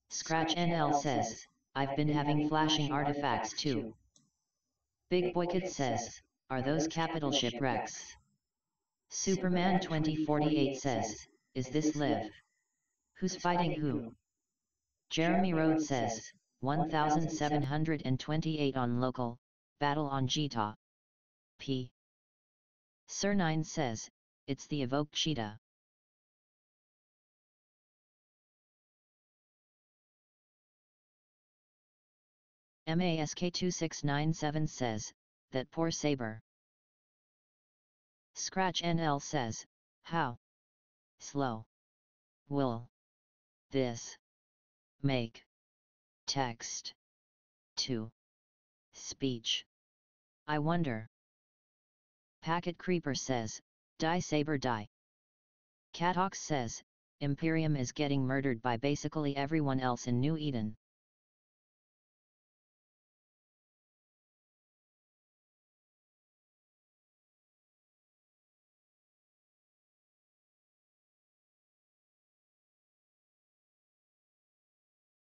Scratch NL says, I've been having flashing artifacts too. Big Boykid says, are those capital shipwrecks? Superman 2048 says, is this live? Who's fighting who? Jeremy Rhodes says, 1728 on local, battle on Jita. P. Sir9 says, it's the evoked cheetah. MASK2697 says, that poor Saber. Scratch NL says, how slow will this make text to speech? I wonder. Packet Creeper says, die Saber die. Catox says, Imperium is getting murdered by basically everyone else in New Eden.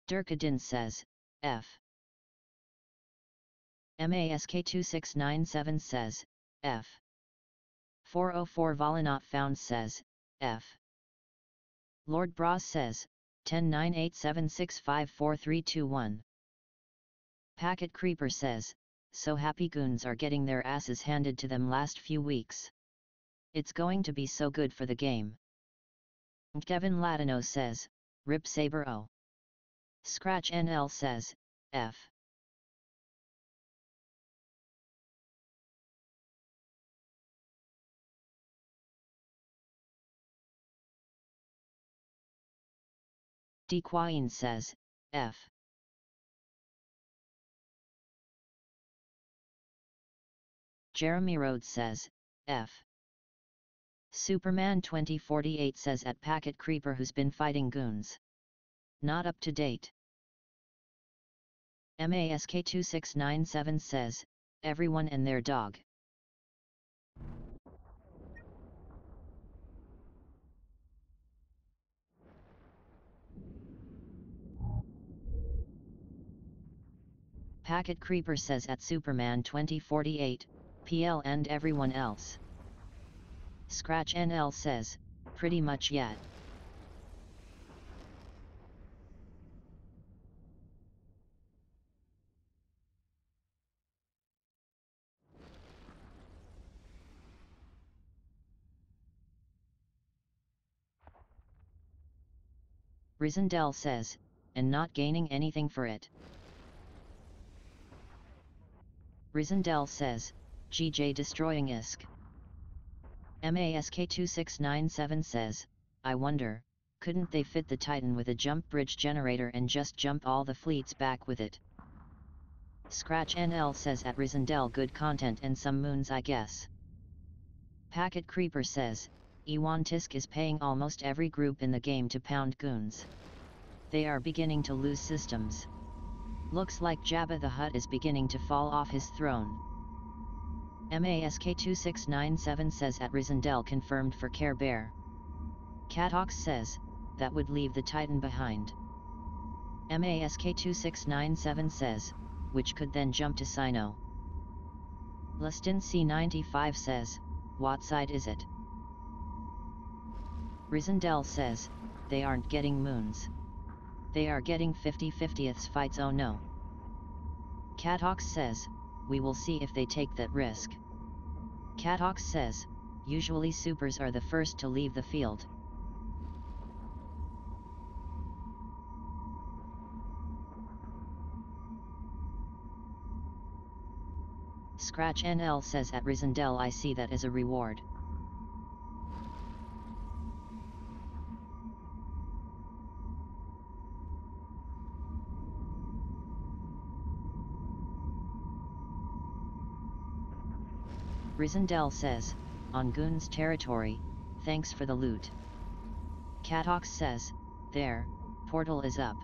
Durkadin says, F. MASK2697 says, F. 404 Volanot found says, F. Lord Bras says, 109876544321. Packet Creeper says, so happy goons are getting their asses handed to them last few weeks. It's going to be so good for the game. Kevin Latino says, rip Saber O. Scratch NL says, F. Dequain says, F. Jeremy Rhodes says, F. Superman 2048 says at Packet Creeper who's been fighting goons. Not up to date. MASK2697 says, everyone and their dog. Packet Creeper says at Superman 2048, PL and everyone else. Scratch NL says, pretty much yet. Rizendel says, and not gaining anything for it. Rizendel says, GJ destroying ISK. MASK2697 says, I wonder, couldn't they fit the Titan with a jump bridge generator and just jump all the fleets back with it? Scratch NL says at Rizendel good content and some moons I guess. Packet Creeper says, Ewan Tisk is paying almost every group in the game to pound goons. They are beginning to lose systems. Looks like Jabba the Hutt is beginning to fall off his throne. MASK2697 says at Rizendel confirmed for Care Bear. Catox says, that would leave the Titan behind. MASK2697 says, which could then jump to Sino. Lustin C95 says, what side is it? Rizendel says, they aren't getting moons. They are getting 50/50ths fights, oh no. Catox says, we will see if they take that risk. Catox says, usually supers are the first to leave the field. Scratch NL says at Rizendel I see that as a reward. Rizendel says, on Goon's territory, thanks for the loot. Catox says, there, portal is up.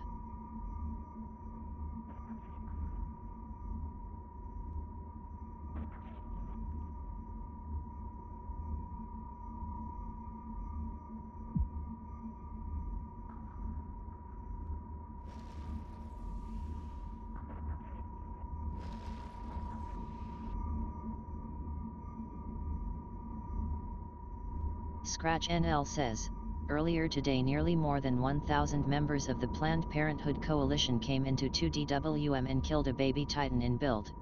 Scratch NL says, earlier today nearly more than 1,000 members of the Planned Parenthood Coalition came into 2DWM and killed a baby Titan in build.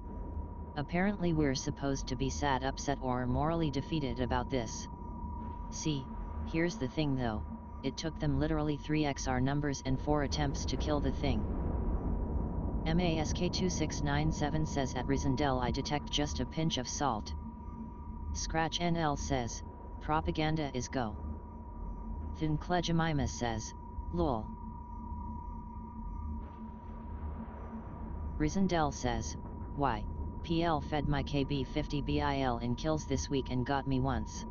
Apparently we're supposed to be sad, upset or morally defeated about this. See, here's the thing though, it took them literally 3x our numbers and 4 attempts to kill the thing. MASK2697 says at Rizendel I detect just a pinch of salt. Scratch NL says, propaganda is go. Thin Klejemimus says, lol. Rizendel says, why, PL fed my KB50 BIL in kills this week and got me once.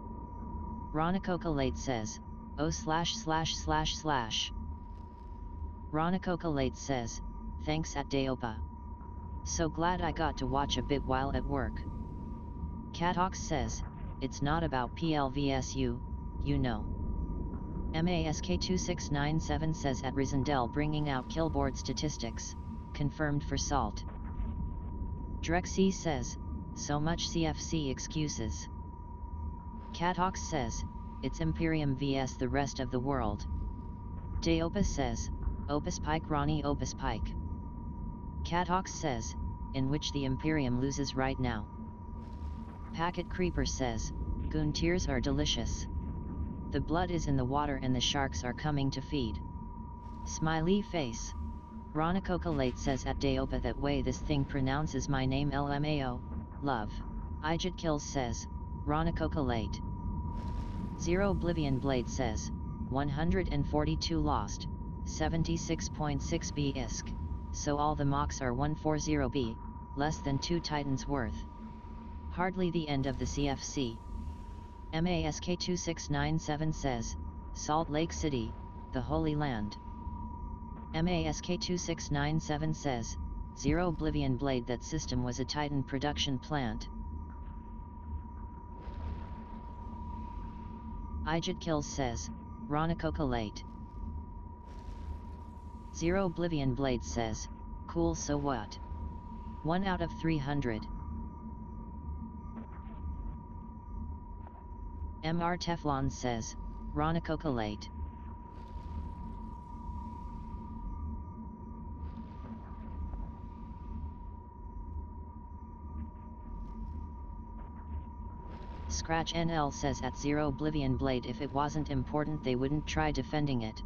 Ronacoca Late says, oh ////. Ronacoca Late says, thanks at Daopa. So glad I got to watch a bit while at work. Catox says, it's not about PLVSU, you know. MASK2697 says at Rizendel bringing out killboard statistics, confirmed for salt. Drexy says, so much CFC excuses. Catox says, it's Imperium vs the rest of the world. Daopa says, Opus Pike Ronnie Opus Pike. Catox says, in which the Imperium loses right now. Packet Creeper says, Goon tears are delicious. The blood is in the water and the sharks are coming to feed. Smiley face. Ronacoca Late says at Daopa that way this thing pronounces my name LMAO, love. Ijit Kills says, Ronacoca Late. Zero Oblivion Blade says, 142 lost, 76.6 B ISK, so all the mocks are 140 B, less than 2 titans worth. Hardly the end of the CFC. MASK2697 says, Salt Lake City, the Holy Land. MASK2697 says, Zero Oblivion Blade that system was a Titan production plant. Ijit Kills says, Ronacoca Late. Zero Oblivion Blade says, cool so what? 1 out of 300. MR Teflon says, Ronacoca Late. Scratch NL says at Zero Oblivion Blade if it wasn't important they wouldn't try defending it.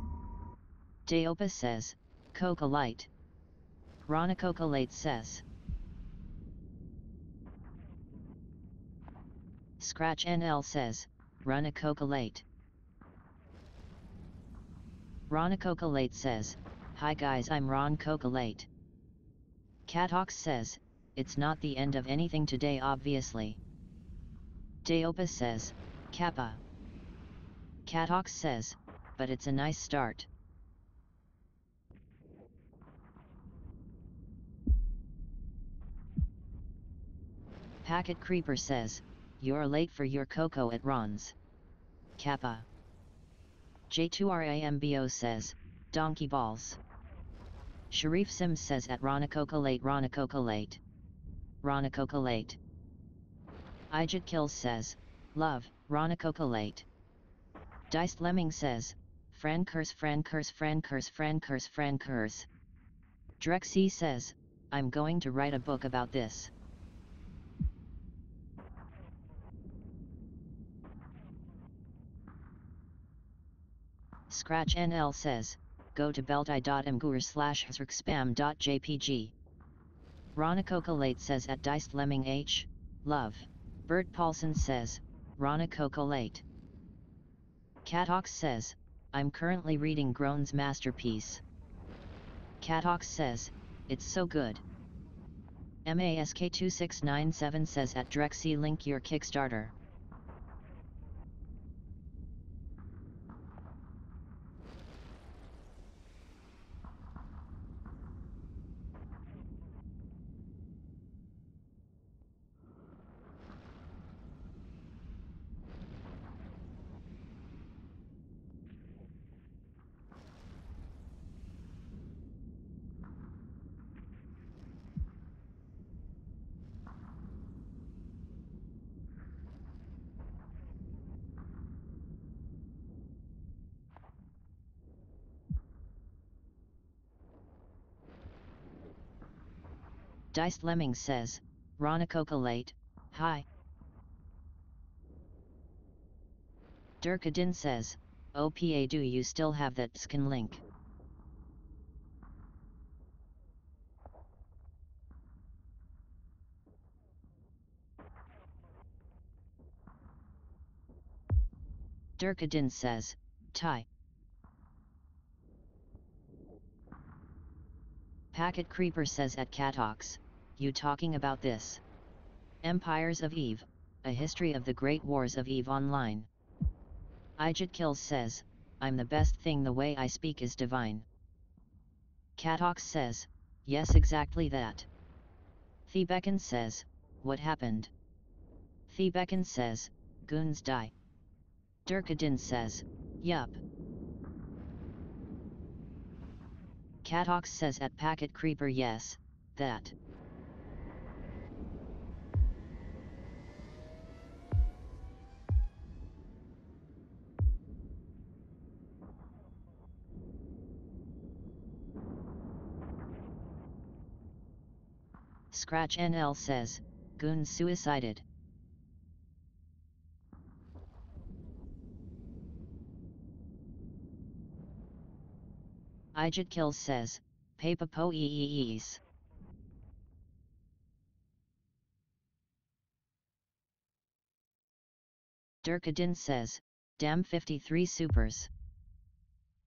Daopa says, Coca Light. Ronacoca Late says. Scratch NL says, Ronacoca Late. Ronacoca Late says, hi guys I'm Ron Coca Late. Catox says, it's not the end of anything today obviously. Daopa says, Kappa. Catox says, but it's a nice start. Packet Creeper says, you're late for your cocoa at Ron's. Kappa. J2RAMBO says, donkey balls. Sharif Sims says at Ronacoca Late Ronacoca Late. Ronacoca Late. Ijit Kills says, love, Ronacoca Late. Diced Lemming says, Fran curse. Drexy says, I'm going to write a book about this. Scratch NL says, go to belti.mgur/spam.jpg. Ronacoca Late says at Diced Lemming H, love. Bert Paulson says, Rana Coco late. Catox says, I'm currently reading Groan's masterpiece. Catox says, it's so good. MASK2697 says at Drexy link your Kickstarter. Diced Lemming says, Rana Coco late, hi. Durkadin says, OPA do you still have that skin link? Durkadin says, Thai. Packet Creeper says at Catox, you talking about this? Empires of Eve, a history of the great wars of Eve online. Ijit Kills says, I'm the best thing, the way I speak is divine. Catox says, yes exactly that. Thebekin says, what happened? Thebekin says, goons die. Durkadin says, yup. Catox says at Packet Creeper yes, that. Scratch NL says, goons suicided. Ijit Kills says, Papa po eeees. Durkadin says, damn 53 supers.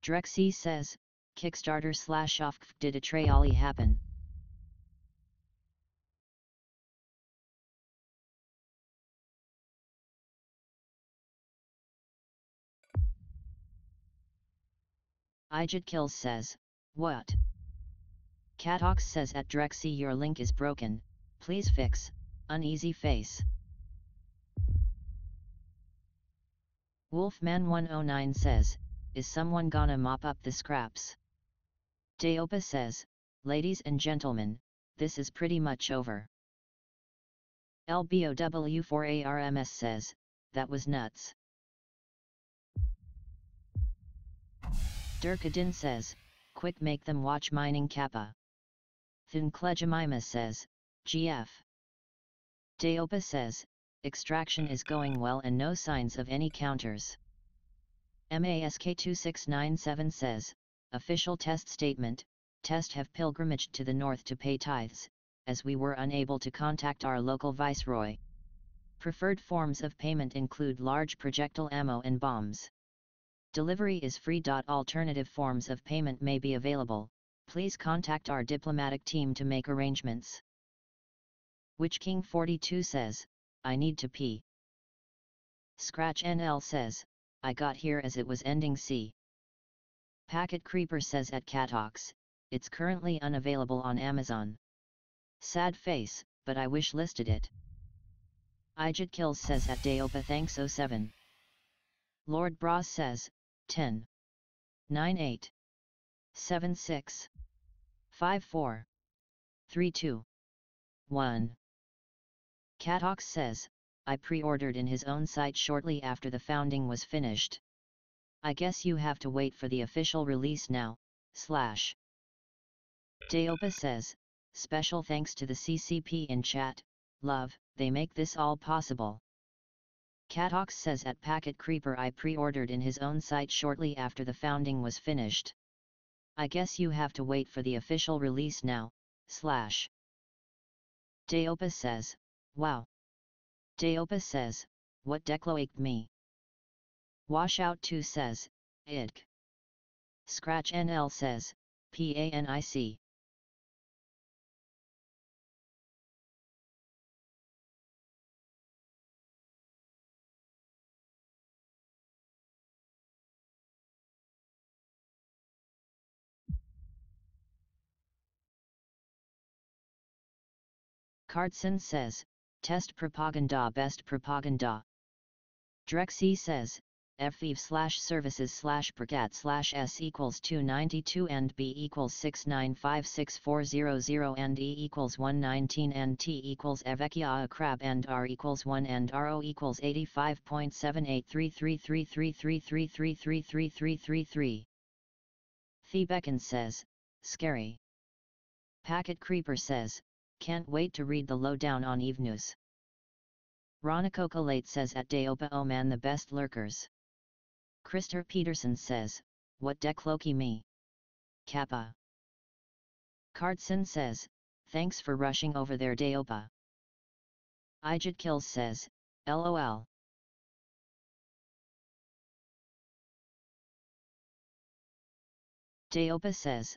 Drexy says, Kickstarter / off did a trayali happen. Ijit Kills says, what? Catox says at Drexy your link is broken, please fix, uneasy face. Wolfman109 says, is someone gonna mop up the scraps? Daopa says, ladies and gentlemen, this is pretty much over. LBOW4ARMS says, that was nuts. Durkadin says, quick make them watch Mining Kappa. Thunkledjemima says, GF. Daopa says, extraction is going well and no signs of any counters. MASK2697 says, official test statement, test have pilgrimaged to the north to pay tithes, as we were unable to contact our local viceroy. Preferred forms of payment include large projectile ammo and bombs. Delivery is free. Alternative forms of payment may be available, please contact our diplomatic team to make arrangements. Witch King 42 says, I need to pee. Scratch NL says, I got here as it was ending C. Packet Creeper says at Catox, it's currently unavailable on Amazon. Sad face, but I wish listed it. Ijit Kills says at Daopa thanks 07. Lord Bras says, 10. 98. 76. 54. 32. 1. Catox says, I pre-ordered in his own site shortly after the founding was finished. I guess you have to wait for the official release now, / Daopa says, special thanks to the CCP in chat, love, they make this all possible. Catox says at Packet Creeper I pre-ordered in his own site shortly after the founding was finished. I guess you have to wait for the official release now, / Daopa says, wow. Deopa says, what decloaked me? Washout 2 says, idk. Scratch NL says, PANIC. Cardson says, test propaganda best propaganda. Drexy says, fv/services/pregat/s equals 292 and b equals 6956400 and e equals 119 and t equals evecchia a crab and r equals 1 and ro equals 85.78333333333333. Thebekin says, scary. Packet Creeper says, can't wait to read the lowdown on Eve News. Ronacocolate says at Deopa oh man the best lurkers. Krister Peterson says, what decloaky me? Kappa. Cardson says, thanks for rushing over there Deopa. Ijit Kills says, LOL. Deopa says,